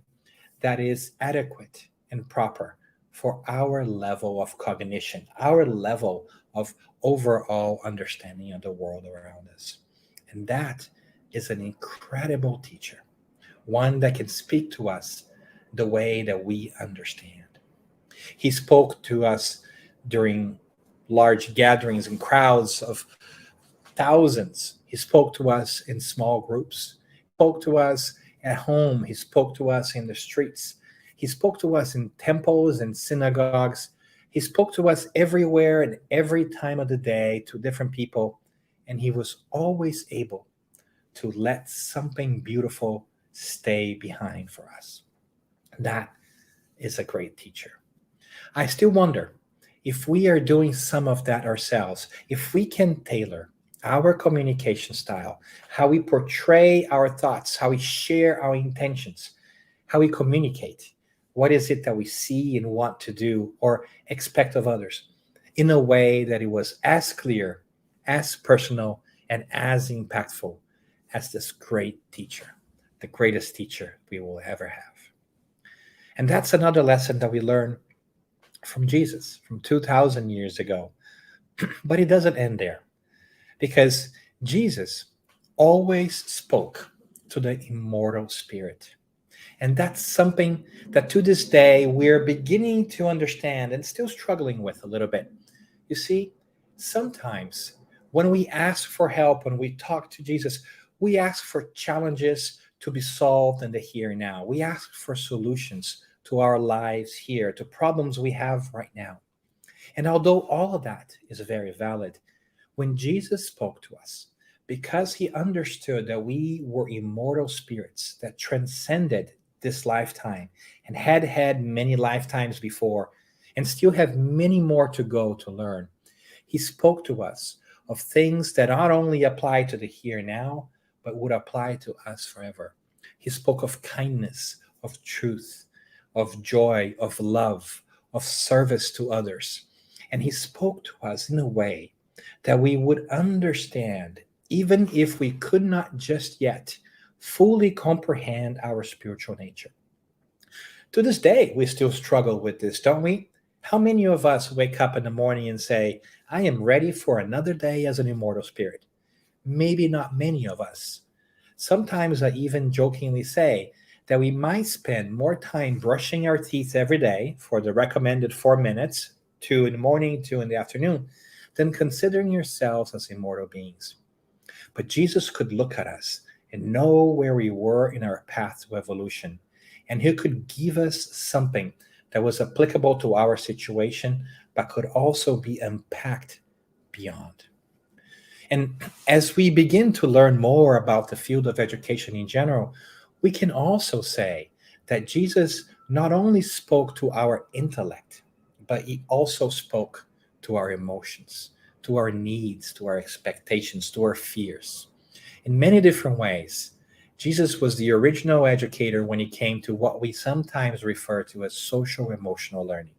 that is adequate and proper for our level of cognition, our level of overall understanding of the world around us. And that is an incredible teacher, one that can speak to us the way that we understand. He spoke to us during large gatherings and crowds of thousands. He spoke to us in small groups. He spoke to us at home. He spoke to us in the streets. He spoke to us in temples and synagogues. He spoke to us everywhere and every time of the day to different people. And he was always able to let something beautiful stay behind for us. That is a great teacher. I still wonder if we are doing some of that ourselves, if we can tailor our communication style, how we portray our thoughts, how we share our intentions, how we communicate. What is it that we see and want to do or expect of others in a way that it was as clear, as personal, and as impactful as this great teacher, the greatest teacher we will ever have. And that's another lesson that we learn from Jesus from 2,000 years ago. But it doesn't end there because Jesus always spoke to the immortal spirit. And that's something that to this day we're beginning to understand and still struggling with a little bit. You see, sometimes when we ask for help, when we talk to Jesus, we ask for challenges to be solved in the here and now. We ask for solutions to our lives here, to problems we have right now. And although all of that is very valid, when Jesus spoke to us, because he understood that we were immortal spirits that transcended this lifetime and had had many lifetimes before and still have many more to go to learn, he spoke to us of things that not only apply to the here and now, but would apply to us forever. He spoke of kindness, of truth, of joy, of love, of service to others. And he spoke to us in a way that we would understand, even if we could not just yet fully comprehend our spiritual nature. To this day, we still struggle with this, don't we? How many of us wake up in the morning and say, I am ready for another day as an immortal spirit? Maybe not many of us. Sometimes I even jokingly say that we might spend more time brushing our teeth every day for the recommended 4 minutes, 2 in the morning, 2 in the afternoon, than considering yourselves as immortal beings. But Jesus could look at us and know where we were in our path to evolution. And he could give us something that was applicable to our situation, but could also be unpacked beyond. And as we begin to learn more about the field of education in general, we can also say that Jesus not only spoke to our intellect, but he also spoke to our emotions, to our needs, to our expectations, to our fears. In many different ways, Jesus was the original educator when it came to what we sometimes refer to as social emotional learning.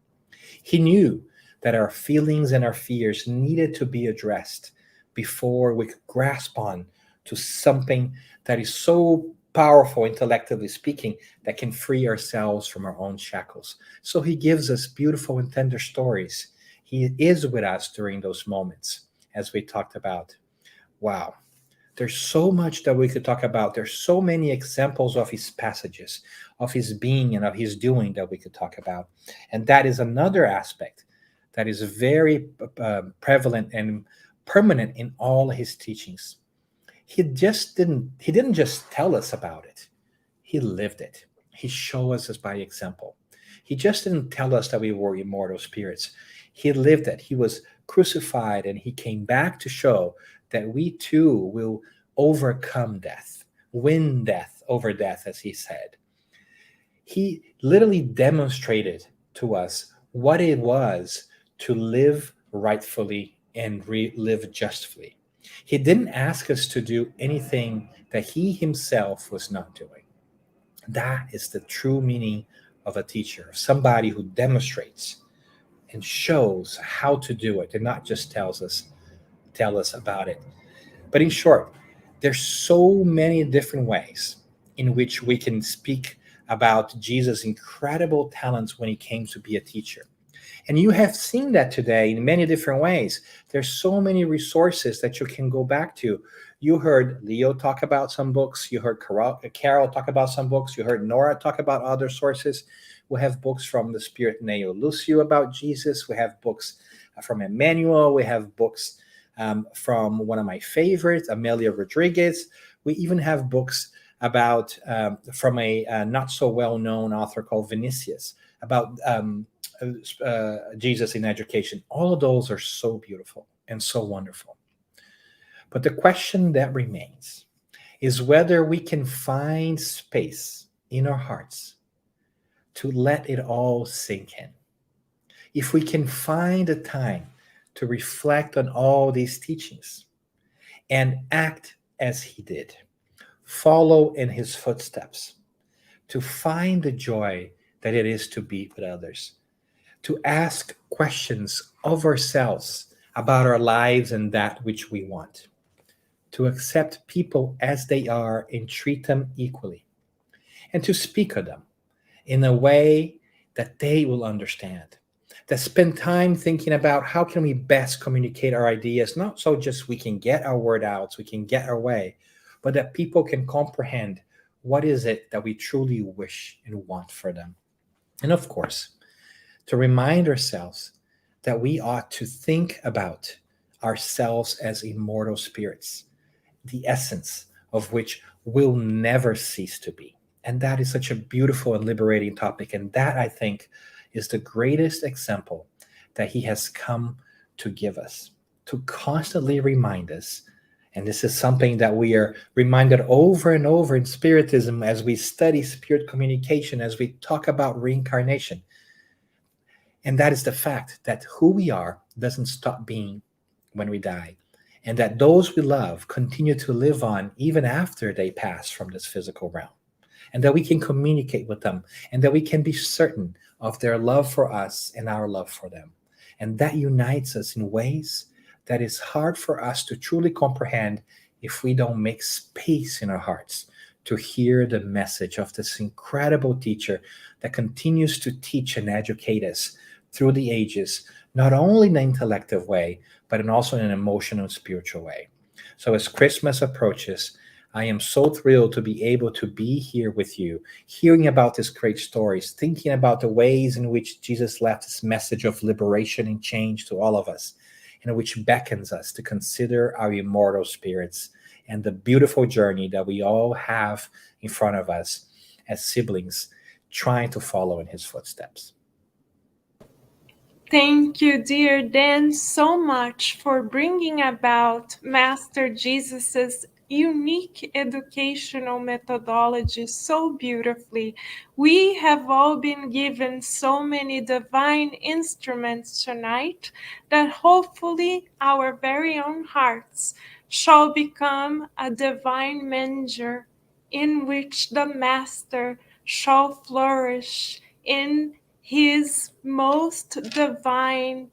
He knew that our feelings and our fears needed to be addressed before we could grasp on to something that is so powerful, intellectually speaking, that can free ourselves from our own shackles. So he gives us beautiful and tender stories. He is with us during those moments, as we talked about. Wow. There's so much that we could talk about. There's so many examples of his passages, of his being and of his doing that we could talk about. And that is another aspect that is very prevalent and permanent in all his teachings. He didn't just tell us about it. He lived it. He showed us by example. He just didn't tell us that we were immortal spirits. He lived it. He was crucified and he came back to show that we too will overcome death, win death over death, as he said. He literally demonstrated to us what it was to live rightfully and live justly. He didn't ask us to do anything that he himself was not doing. That is the true meaning of a teacher, of somebody who demonstrates and shows how to do it and not just tell us about it. But in short, there's so many different ways in which we can speak about Jesus' incredible talents when he came to be a teacher. And you have seen that today in many different ways. There's so many resources that you can go back to. You heard Leo talk about some books. You heard Carol talk about some books. You heard Norah talk about other sources. We have books from the Spirit Neo Lucio about Jesus. We have books from Emmanuel. We have books from one of my favorites, Amelia Rodriguez. We even have books about from a not so well-known author called Vinicius about Jesus in education. All of those are so beautiful and so wonderful. But the question that remains is whether we can find space in our hearts to let it all sink in. If we can find a time to reflect on all these teachings and act as he did, follow in his footsteps, to find the joy that it is to be with others, to ask questions of ourselves about our lives and that which we want, to accept people as they are and treat them equally, and to speak of them in a way that they will understand, that spend time thinking about how can we best communicate our ideas, not so just we can get our word out, so we can get our way, but that people can comprehend what is it that we truly wish and want for them. And of course, to remind ourselves that we ought to think about ourselves as immortal spirits, the essence of which will never cease to be. And that is such a beautiful and liberating topic. And that, I think, is the greatest example that he has come to give us, to constantly remind us. And this is something that we are reminded over and over in Spiritism as we study spirit communication, as we talk about reincarnation. And that is the fact that who we are doesn't stop being when we die, and that those we love continue to live on even after they pass from this physical realm, and that we can communicate with them, and that we can be certain of their love for us and our love for them. And that unites us in ways that is hard for us to truly comprehend if we don't make space in our hearts to hear the message of this incredible teacher that continues to teach and educate us through the ages, not only in an intellectual way, but also in an emotional and spiritual way. So as Christmas approaches, I am so thrilled to be able to be here with you, hearing about these great stories, thinking about the ways in which Jesus left his message of liberation and change to all of us, and which beckons us to consider our immortal spirits and the beautiful journey that we all have in front of us as siblings trying to follow in his footsteps. Thank you, dear Dan, so much for bringing about Master Jesus's unique educational methodology so beautifully. We have all been given so many divine instruments tonight that hopefully our very own hearts shall become a divine manger in which the Master shall flourish in his most divine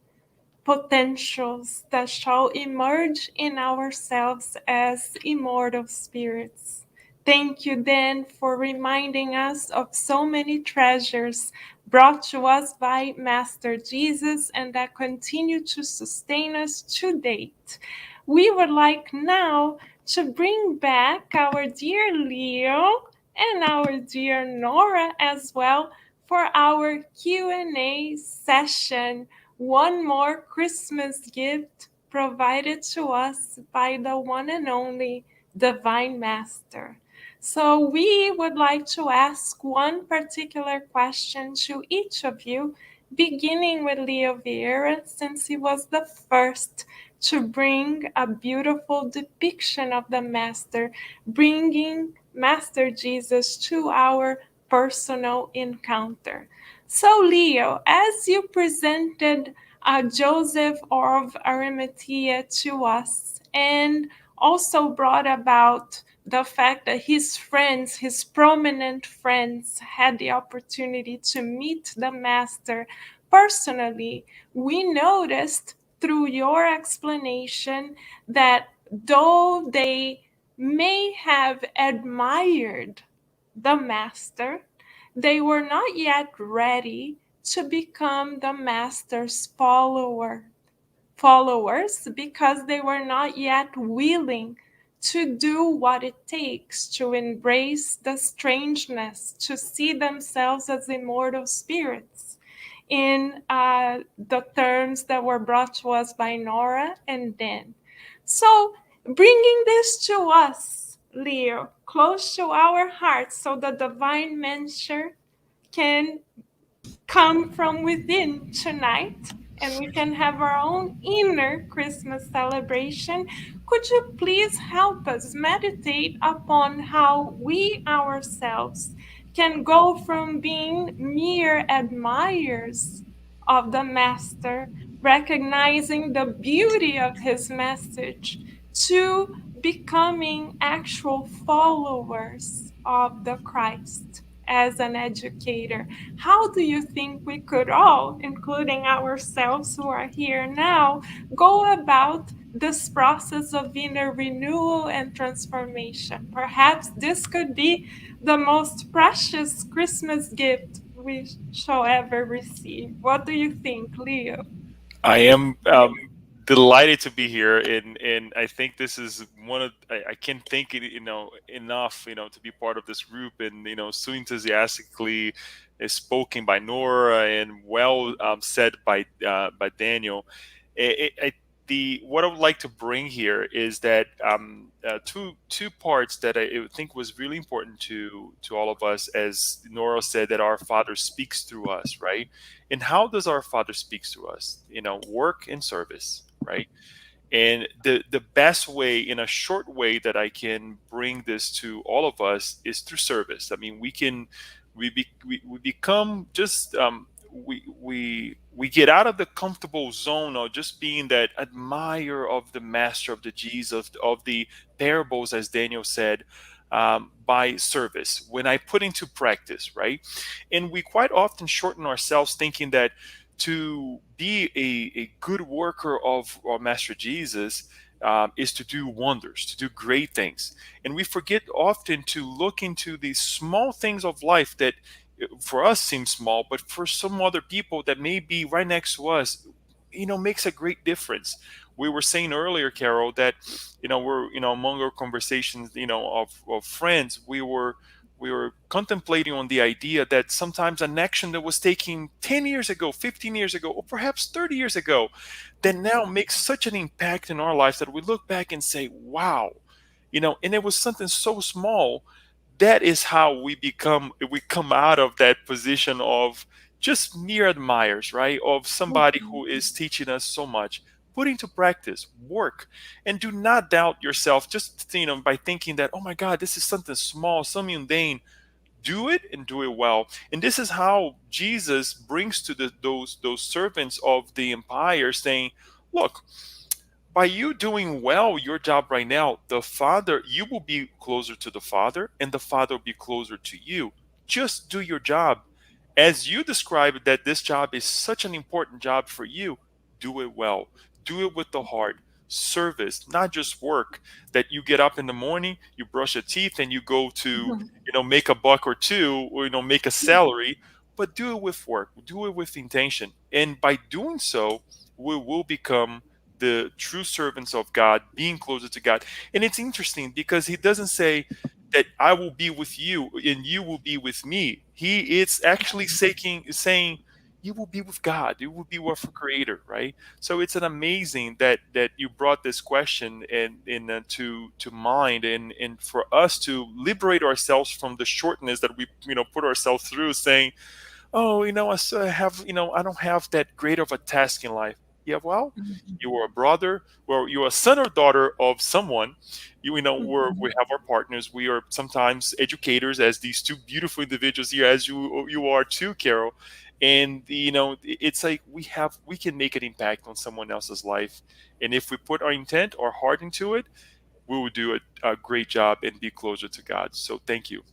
potentials that shall emerge in ourselves as immortal spirits. Thank you, Dan, for reminding us of so many treasures brought to us by Master Jesus and that continue to sustain us to date. We would like now to bring back our dear Leo and our dear Norah as well for our Q&A session. One more Christmas gift provided to us by the one and only Divine Master. So we would like to ask one particular question to each of you, beginning with Leo Vieira, since he was the first to bring a beautiful depiction of the Master, bringing Master Jesus to our personal encounter. So, Leo, as you presented Joseph of Arimathea to us, and also brought about the fact that his friends, his prominent friends, had the opportunity to meet the Master personally, we noticed through your explanation that though they may have admired the Master, they were not yet ready to become the Master's followers because they were not yet willing to do what it takes to embrace the strangeness, to see themselves as immortal spirits in the terms that were brought to us by Norah and Dan. So, bringing this to us, Leo, close to our hearts so the divine mentor can come from within tonight and we can have our own inner Christmas celebration. Could you please help us meditate upon how we ourselves can go from being mere admirers of the Master, recognizing the beauty of his message, to becoming actual followers of the Christ as an educator? How do you think we could all, including ourselves who are here now, go about this process of inner renewal and transformation? Perhaps this could be the most precious Christmas gift we shall ever receive. What do you think, Leo? I am delighted to be here, and I think this is one of I can't thank it enough to be part of this group, and so enthusiastically spoken by Nora and well said by Daniel. The what I would like to bring here is that two parts that I think was really important to all of us, as Nora said, that our Father speaks through us, right? And how does our Father speaks to us? Work and service, right? And the best way, in a short way, that I can bring this to all of us is through service. I mean, we become just we get out of the comfortable zone of just being that admirer of the Master, of the Jesus, of the parables, as Daniel said, by service, when I put into practice, right? And we quite often shorten ourselves, thinking that to be a good worker of our Master Jesus is to do wonders, to do great things. And we forget often to look into these small things of life that for us seem small, but for some other people that may be right next to us, makes a great difference. We were saying earlier, Carol, that we're among our conversations, of friends, we were contemplating on the idea that sometimes an action that was taken 10 years ago, 15 years ago, or perhaps 30 years ago, that now makes such an impact in our lives that we look back and say, wow, and it was something so small. That is how we come out of that position of just mere admirers, right, of somebody who is teaching us so much. Put into practice, work, and do not doubt yourself. Just by thinking that, oh my God, this is something small, so mundane. Do it and do it well. And this is how Jesus brings to those servants of the empire, saying, look, by you doing well your job right now, the Father, you will be closer to the Father, and the Father will be closer to you. Just do your job. As you described that this job is such an important job for you, do it well. Do it with the heart. Service, not just work. That you get up in the morning, you brush your teeth, and you go to, make a buck or two, or make a salary, but do it with work. Do it with intention. And by doing so, we will become the true servants of God, being closer to God. And it's interesting because he doesn't say that I will be with you and you will be with me. He is actually saying you will be with God. You will be with the Creator, right? So it's an amazing that you brought this question and to mind, and for us to liberate ourselves from the shortness that we put ourselves through, saying, oh, I don't have that great of a task in life. Yeah, well, you are a brother, well, you're a son or daughter of someone. We have our partners. We are sometimes educators, as these two beautiful individuals here, as you are too, Carol. And it's like we can make an impact on someone else's life, and if we put our intent, our heart into it, we will do a great job and be closer to God. So thank you.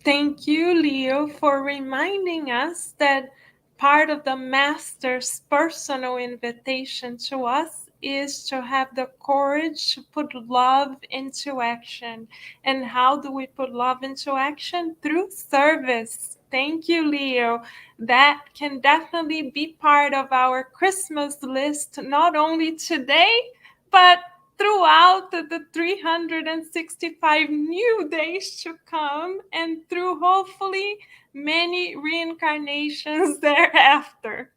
Thank you, Leo, for reminding us that part of the Master's personal invitation to us is to have the courage to put love into action. And how do we put love into action? Through service. Thank you, Leo. That can definitely be part of our Christmas list, not only today, but throughout the 365 new days to come, and through hopefully many reincarnations thereafter.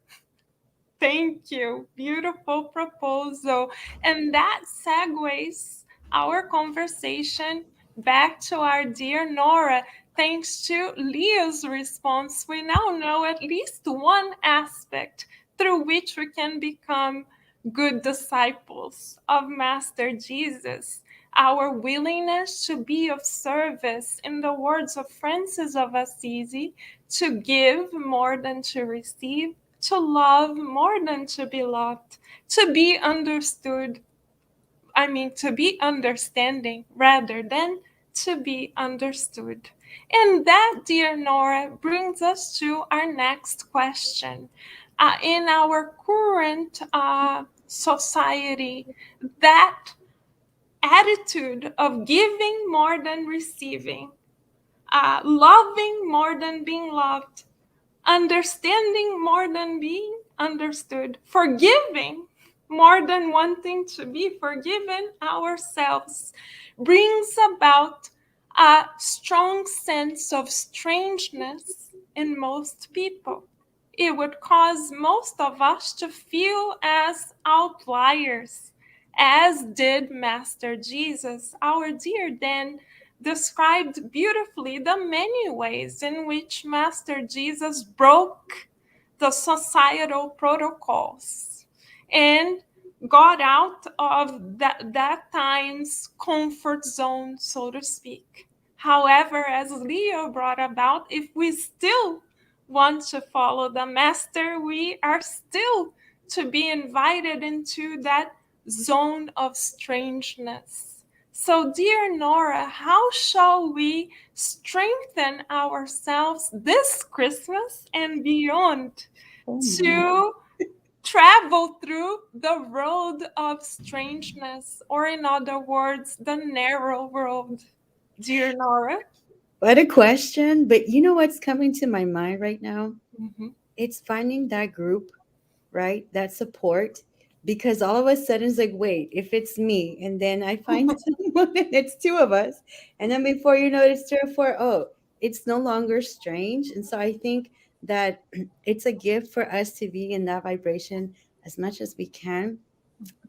Thank you. Beautiful proposal. And that segues our conversation back to our dear Norah. Thanks to Leo's response, we now know at least one aspect through which we can become good disciples of Master Jesus. Our willingness to be of service, in the words of Francis of Assisi, to give more than to receive, to love more than to be loved, to be understood. To be understanding rather than to be understood. And that, dear Norah, brings us to our next question. In our current society, that attitude of giving more than receiving, loving more than being loved, understanding more than being understood, forgiving more than wanting to be forgiven ourselves, brings about a strong sense of strangeness in most people. It would cause most of us to feel as outliers, as did Master Jesus. Our dear Dan described beautifully the many ways in which Master Jesus broke the societal protocols and got out of that time's comfort zone, so to speak. However, as Leo brought about, if we still want to follow the Master, we are still to be invited into that zone of strangeness. So, dear Norah, how shall we strengthen ourselves this Christmas and beyond to travel through the road of strangeness, or in other words, the narrow road? Dear Norah? What a question. But you know what's coming to my mind right now? Mm-hmm. It's finding that group, right? That support. Because all of a sudden it's like, wait, if it's me, and then I find someone and it's two of us. And then before you know it, it's three or four. Oh, it's no longer strange. And so I think that it's a gift for us to be in that vibration as much as we can,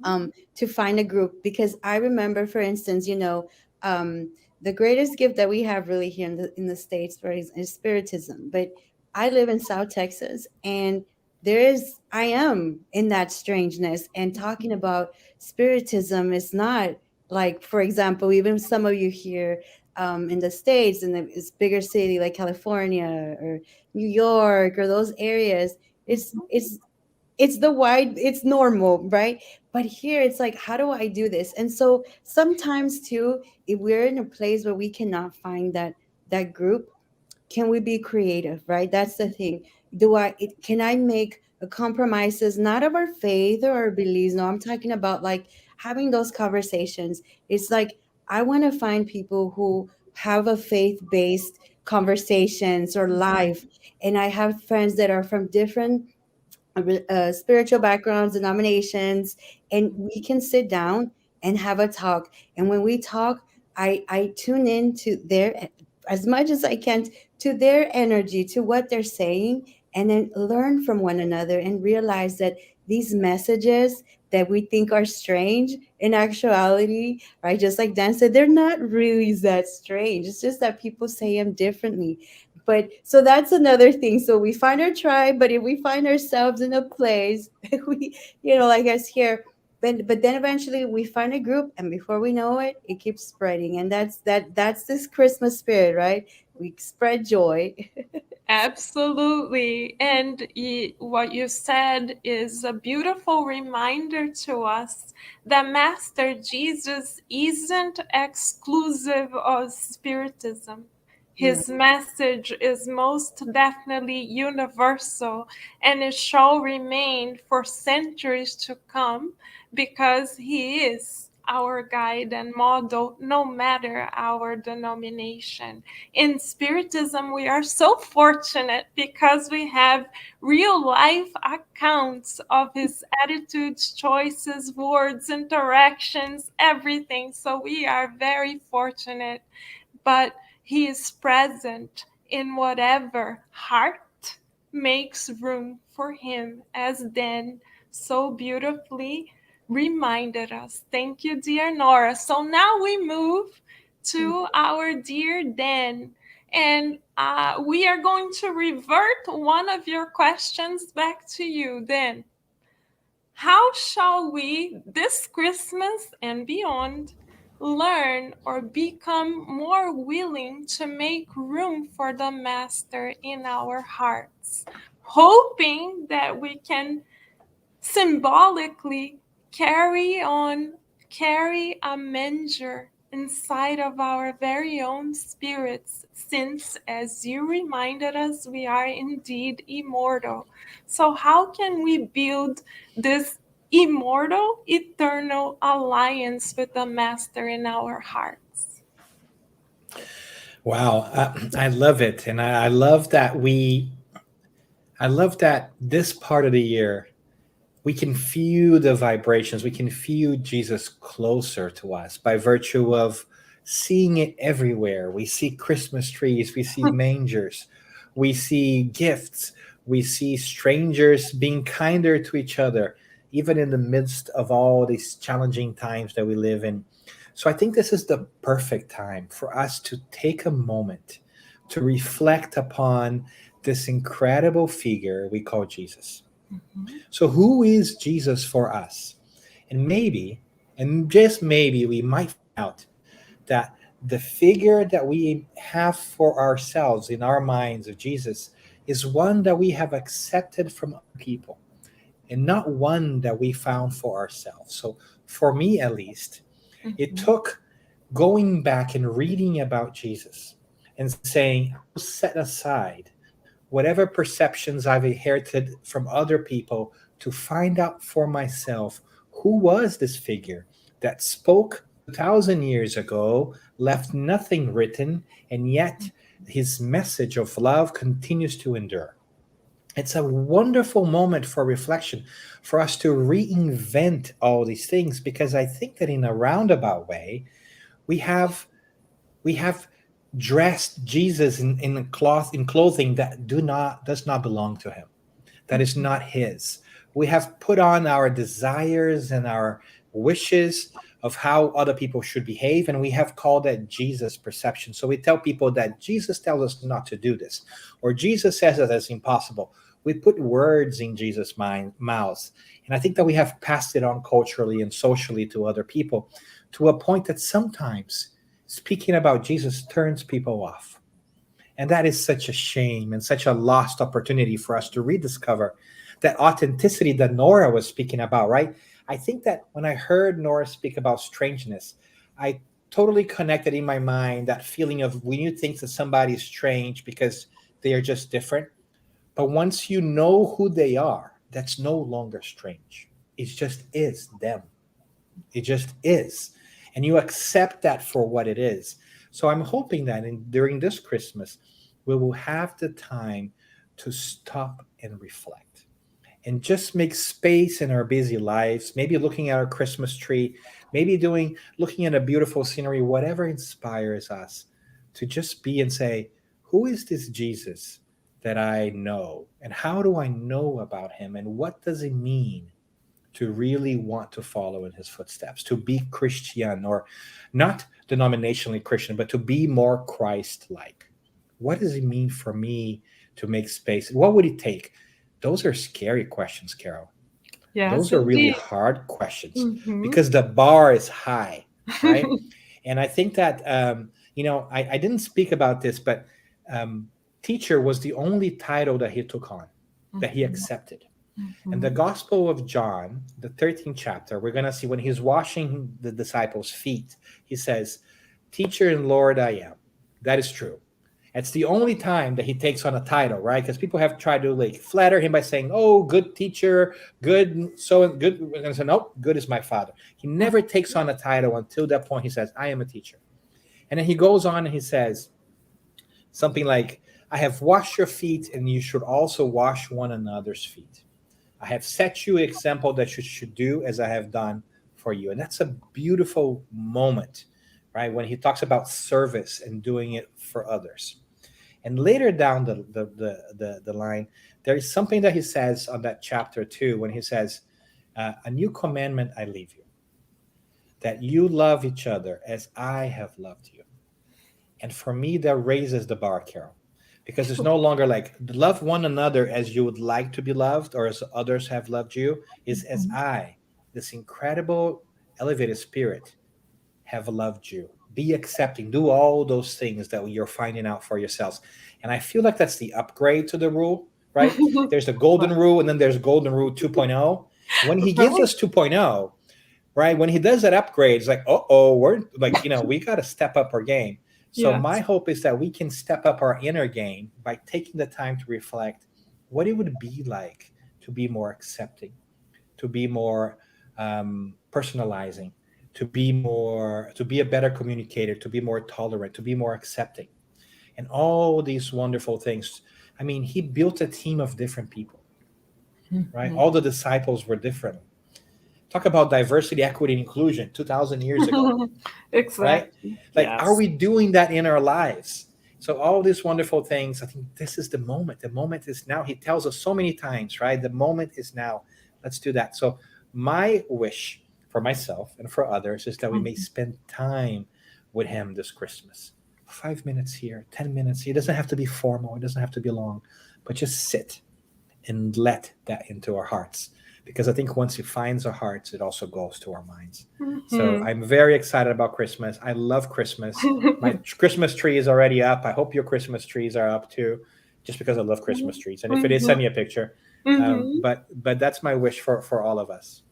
to find a group. Because I remember, for instance, the greatest gift that we have really here in the States, right, is spiritism. But I live in South Texas, and I am in that strangeness. And talking about spiritism is not like, for example, even some of you here in the States, in this bigger city like California or New York or those areas, it's normal, right? But here it's like, how do I do this? And so sometimes too, if we're in a place where we cannot find that group, can we be creative, right? That's the thing. Can I make a compromises, not of our faith or our beliefs? No, I'm talking about like having those conversations. It's like, I want to find people who have a faith-based conversations or life. And I have friends that are from different spiritual backgrounds, denominations, and we can sit down and have a talk. And when we talk, I tune in to their, as much as I can, to their energy, to what they're saying, and then learn from one another and realize that these messages that we think are strange, in actuality, right? Just like Dan said, they're not really that strange. It's just that people say them differently. But so that's another thing. So we find our tribe, but if we find ourselves in a place, we, like us here, but then eventually we find a group, and before we know it, it keeps spreading. And that's this Christmas spirit, right? We spread joy. Absolutely. And what you said is a beautiful reminder to us that Master Jesus isn't exclusive of Spiritism. His message is most definitely universal, and it shall remain for centuries to come, because he is our guide and model, no matter our denomination. In Spiritism, we are so fortunate because we have real life accounts of his attitudes, choices, words, interactions, everything. So we are very fortunate. But he is present in whatever heart makes room for him, as Dan so beautifully reminded us. Thank you, dear Norah. So now we move to our dear Dan, and we are going to revert one of your questions back to you, Dan. How shall we, this Christmas and beyond, learn or become more willing to make room for the Master in our hearts, hoping that we can symbolically carry a manger inside of our very own spirits, since, as you reminded us, we are indeed immortal. So how can we build this immortal, eternal alliance with the Master in our hearts? Wow, I love it, and I love that I love that this part of the year we can feel the vibrations. We can feel Jesus closer to us by virtue of seeing it everywhere. We see Christmas trees, we see mangers, we see gifts, we see strangers being kinder to each other, even in the midst of all these challenging times that we live in. So I think this is the perfect time for us to take a moment to reflect upon this incredible figure we call Jesus. So, who is Jesus for us? And maybe, and just maybe, we might find out that the figure that we have for ourselves in our minds of Jesus is one that we have accepted from other people and not one that we found for ourselves. So, for me at least, it took going back and reading about Jesus and saying, I'll set aside whatever perceptions I've inherited from other people to find out for myself who was this figure that spoke 2,000 years ago, left nothing written, and yet his message of love continues to endure. It's a wonderful moment for reflection, for us to reinvent all these things, because I think that in a roundabout way, we have dressed Jesus in clothing that does not belong to him, that is not his. We have put on our desires and our wishes of how other people should behave, and we have called that Jesus perception. So we tell people that Jesus tells us not to do this, or Jesus says that it's impossible. We put words in Jesus' mouths, and I think that we have passed it on culturally and socially to other people, to a point that sometimes speaking about Jesus turns people off. And that is such a shame and such a lost opportunity for us to rediscover that authenticity that Norah was speaking about, right? I think that when I heard Norah speak about strangeness, I totally connected in my mind that feeling of when you think that somebody is strange because they are just different. But once you know who they are, that's no longer strange. It just is them. It just is. And you accept that for what it is. So I'm hoping that during this Christmas, we will have the time to stop and reflect and just make space in our busy lives, maybe looking at our Christmas tree, maybe looking at a beautiful scenery, whatever inspires us to just be and say, who is this Jesus that I know? And how do I know about him? And what does it mean to really want to follow in his footsteps, to be Christian, or not denominationally Christian, but to be more Christ-like? What does it mean for me to make space? What would it take? Those are scary questions, Carol. Yes, Those are really indeed. hard questions Mhm. because the bar is high, right? And I think that, I didn't speak about this, but teacher was the only title that he took on, that he accepted. And the Gospel of John, the 13th chapter, we're going to see when he's washing the disciples' feet, he says, Teacher and Lord I am. That is true. It's the only time that he takes on a title, right? Because people have tried to like flatter him by saying, "Oh, good teacher, good, so good." We're going to say, "Nope, good is my Father." He never takes on a title until that point. He says, "I am a teacher," and then he goes on and he says something like, "I have washed your feet, and you should also wash one another's feet. I have set you an example that you should do as I have done for you." And that's a beautiful moment, right? When he talks about service and doing it for others. And later down the line, there is something that he says on that chapter too, when he says, "A new commandment I leave you, that you love each other as I have loved you." And for me, that raises the bar, Carol, because it's no longer like love one another as you would like to be loved or as others have loved you. Is as I, this incredible elevated spirit, have loved you. Be accepting. Do all those things that you're finding out for yourselves. And I feel like that's the upgrade to the rule, right? There's the golden rule, and then there's golden rule 2.0. When he gives Right. us 2.0, right? When he does that upgrade, it's like, oh, we're like, we got to step up our game. So my Yes. hope is that we can step up our inner game by taking the time to reflect what it would be like to be more accepting, to be more personalizing, to be a better communicator, to be more tolerant, to be more accepting, and all these wonderful things. I mean, he built a team of different people, right? All the disciples were different. Talk about diversity, equity, and inclusion 2,000 years ago, right? Exactly. Like, are Yes. we doing that in our lives? So all these wonderful things, I think this is the moment. The moment is now. He tells us so many times, right? The moment is now. Let's do that. So my wish for myself and for others is that we may spend time with him this Christmas. 5 minutes here, 10 minutes here. It doesn't have to be formal. It doesn't have to be long, but just sit and let that into our hearts. Because I think once it finds our hearts, it also goes to our minds. So Mhm. I'm very excited about Christmas. I love Christmas. My Christmas tree is already up. I hope your Christmas trees are up too, just because I love Christmas trees. And if it is, send me a picture. Mhm. But that's my wish for all of us.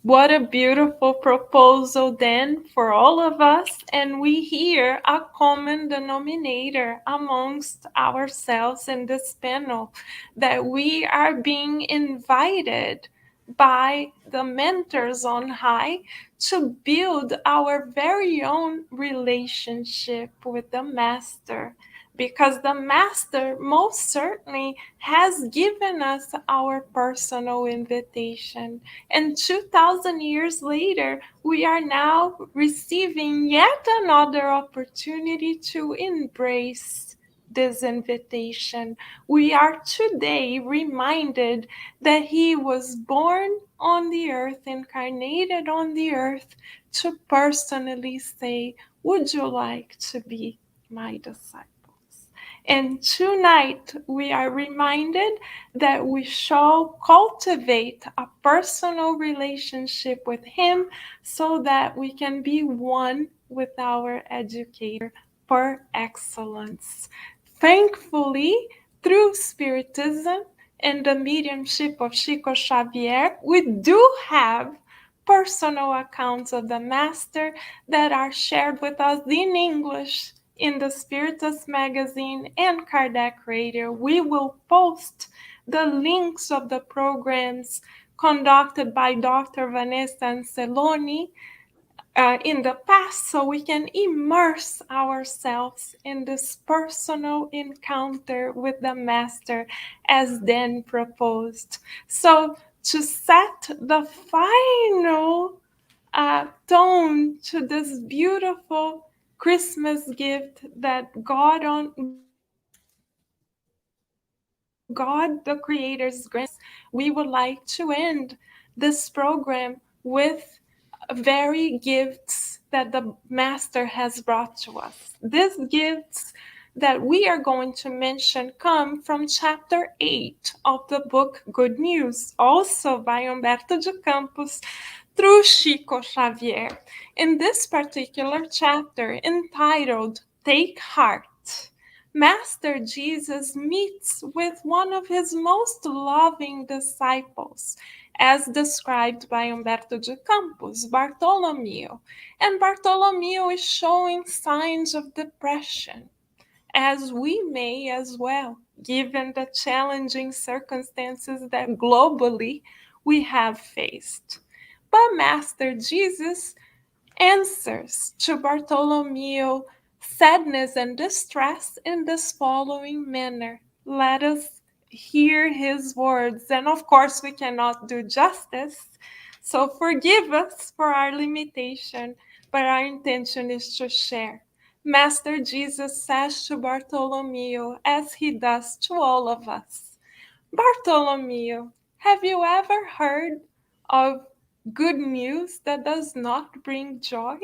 What a beautiful proposal, then, for all of us. And we hear a common denominator amongst ourselves in this panel, that we are being invited by the mentors on high to build our very own relationship with the Master. Because the Master most certainly has given us our personal invitation. And 2,000 years later, we are now receiving yet another opportunity to embrace this invitation. We are today reminded that he was born on the earth, incarnated on the earth, to personally say, would you like to be my disciple? And tonight we are reminded that we shall cultivate a personal relationship with Him so that we can be one with our educator per excellence. Thankfully, through Spiritism and the mediumship of Chico Xavier, we do have personal accounts of the Master that are shared with us in English in the Spiritus magazine and Kardec Radio. We will post the links of the programs conducted by Dr. Vanessa Anceloni in the past so we can immerse ourselves in this personal encounter with the Master as then proposed. So, to set the final tone to this beautiful Christmas gift that God the Creator's grants, we would like to end this program with very gifts that the Master has brought to us. These gifts that we are going to mention come from chapter 8 of the book Good News, also by Humberto de Campos, through Chico Xavier. In this particular chapter, entitled Take Heart, Master Jesus meets with one of his most loving disciples, as described by Humberto de Campos, Bartolomeo. And Bartolomeo is showing signs of depression, as we may as well, given the challenging circumstances that globally we have faced. But Master Jesus answers to Bartolomeo sadness and distress in this following manner. Let us hear his words. And of course, we cannot do justice, so forgive us for our limitation, but our intention is to share. Master Jesus says to Bartolomeo, as he does to all of us, Bartolomeo, have you ever heard of good news that does not bring joy?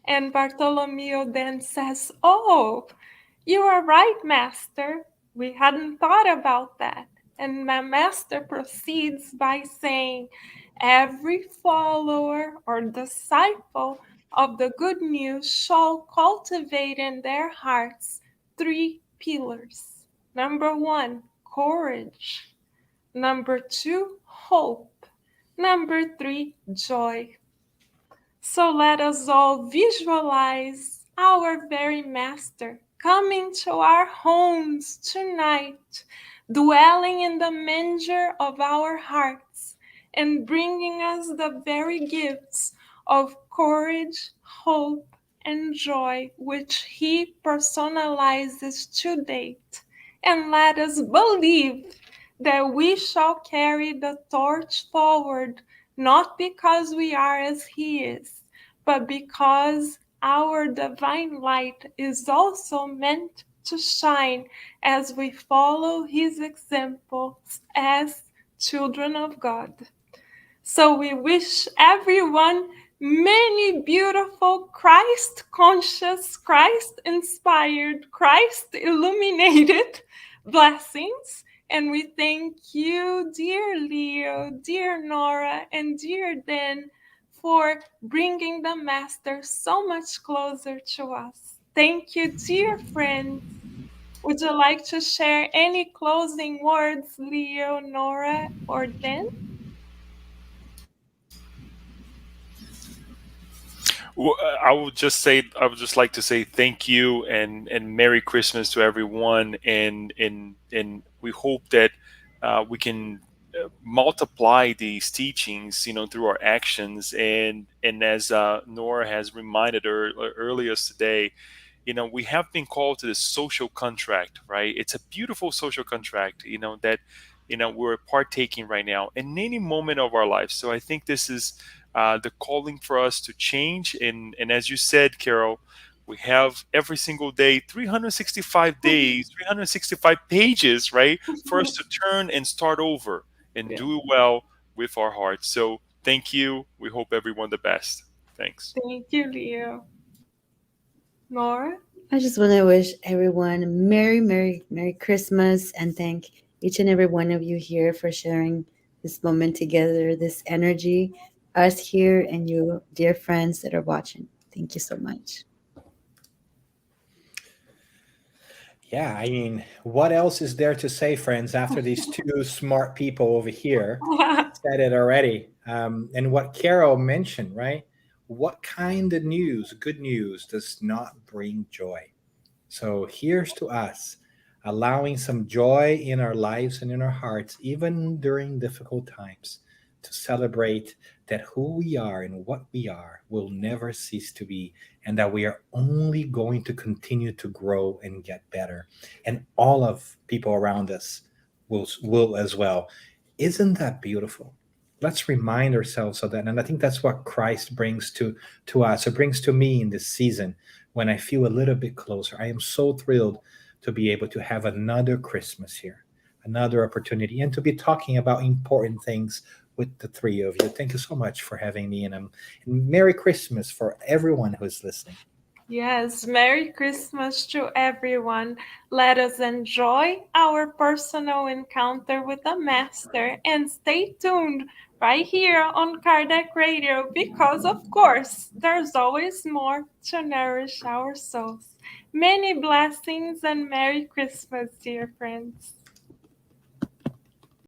And Bartolomeo then says, oh, you are right, Master. We hadn't thought about that. And my Master proceeds by saying, every follower or disciple of the good news shall cultivate in their hearts 3 pillars. Number 1, courage. Number 2, hope. Number 3, joy. So let us all visualize our very Master coming to our homes tonight, dwelling in the manger of our hearts, and bringing us the very gifts of courage, hope, and joy, which He personalizes to date. And let us believe that we shall carry the torch forward, not because we are as He is, but because our divine light is also meant to shine as we follow His examples as children of God. So we wish everyone many beautiful Christ-conscious, Christ-inspired, Christ-illuminated blessings. And we thank you, dear Leo, dear Norah, and dear Dan, for bringing the Master so much closer to us. Thank you, dear friends. Would you like to share any closing words, Leo, Norah, or Dan? I would just like to say thank you and Merry Christmas to everyone, and we hope that we can multiply these teachings, through our actions, and as Nora has reminded earlier today, we have been called to this social contract, right? It's a beautiful social contract, that we're partaking right now in any moment of our life. So I think this is the calling for us to change, and as you said, Carol, we have every single day 365 days, 365 pages, right, for us to turn and start over and Yeah. do well with our hearts. So Thank you. We hope everyone the best. Thanks. Thank you, Leo. Nora? I just want to wish everyone a Merry Christmas and thank each and every one of you here for sharing this moment together, this energy, us here and you, dear friends that are watching. Thank you so much. Yeah, I mean, what else is there to say, friends, after these two smart people over here said it already? And what Carol mentioned, right? What kind of news, good news, does not bring joy? So here's to us, allowing some joy in our lives and in our hearts, even during difficult times, to celebrate that who we are and what we are will never cease to be, and that we are only going to continue to grow and get better. And all of people around us will as well. Isn't that beautiful? Let's remind ourselves of that. And I think that's what Christ brings to us. It brings to me in this season when I feel a little bit closer. I am so thrilled to be able to have another Christmas here, another opportunity, and to be talking about important things with the three of you. Thank you so much for having me, and Merry Christmas for everyone who's listening. Yes, Merry Christmas to everyone. Let us enjoy our personal encounter with the Master and stay tuned right here on Kardec Radio because, of course, there's always more to nourish our souls. Many blessings and Merry Christmas, dear friends.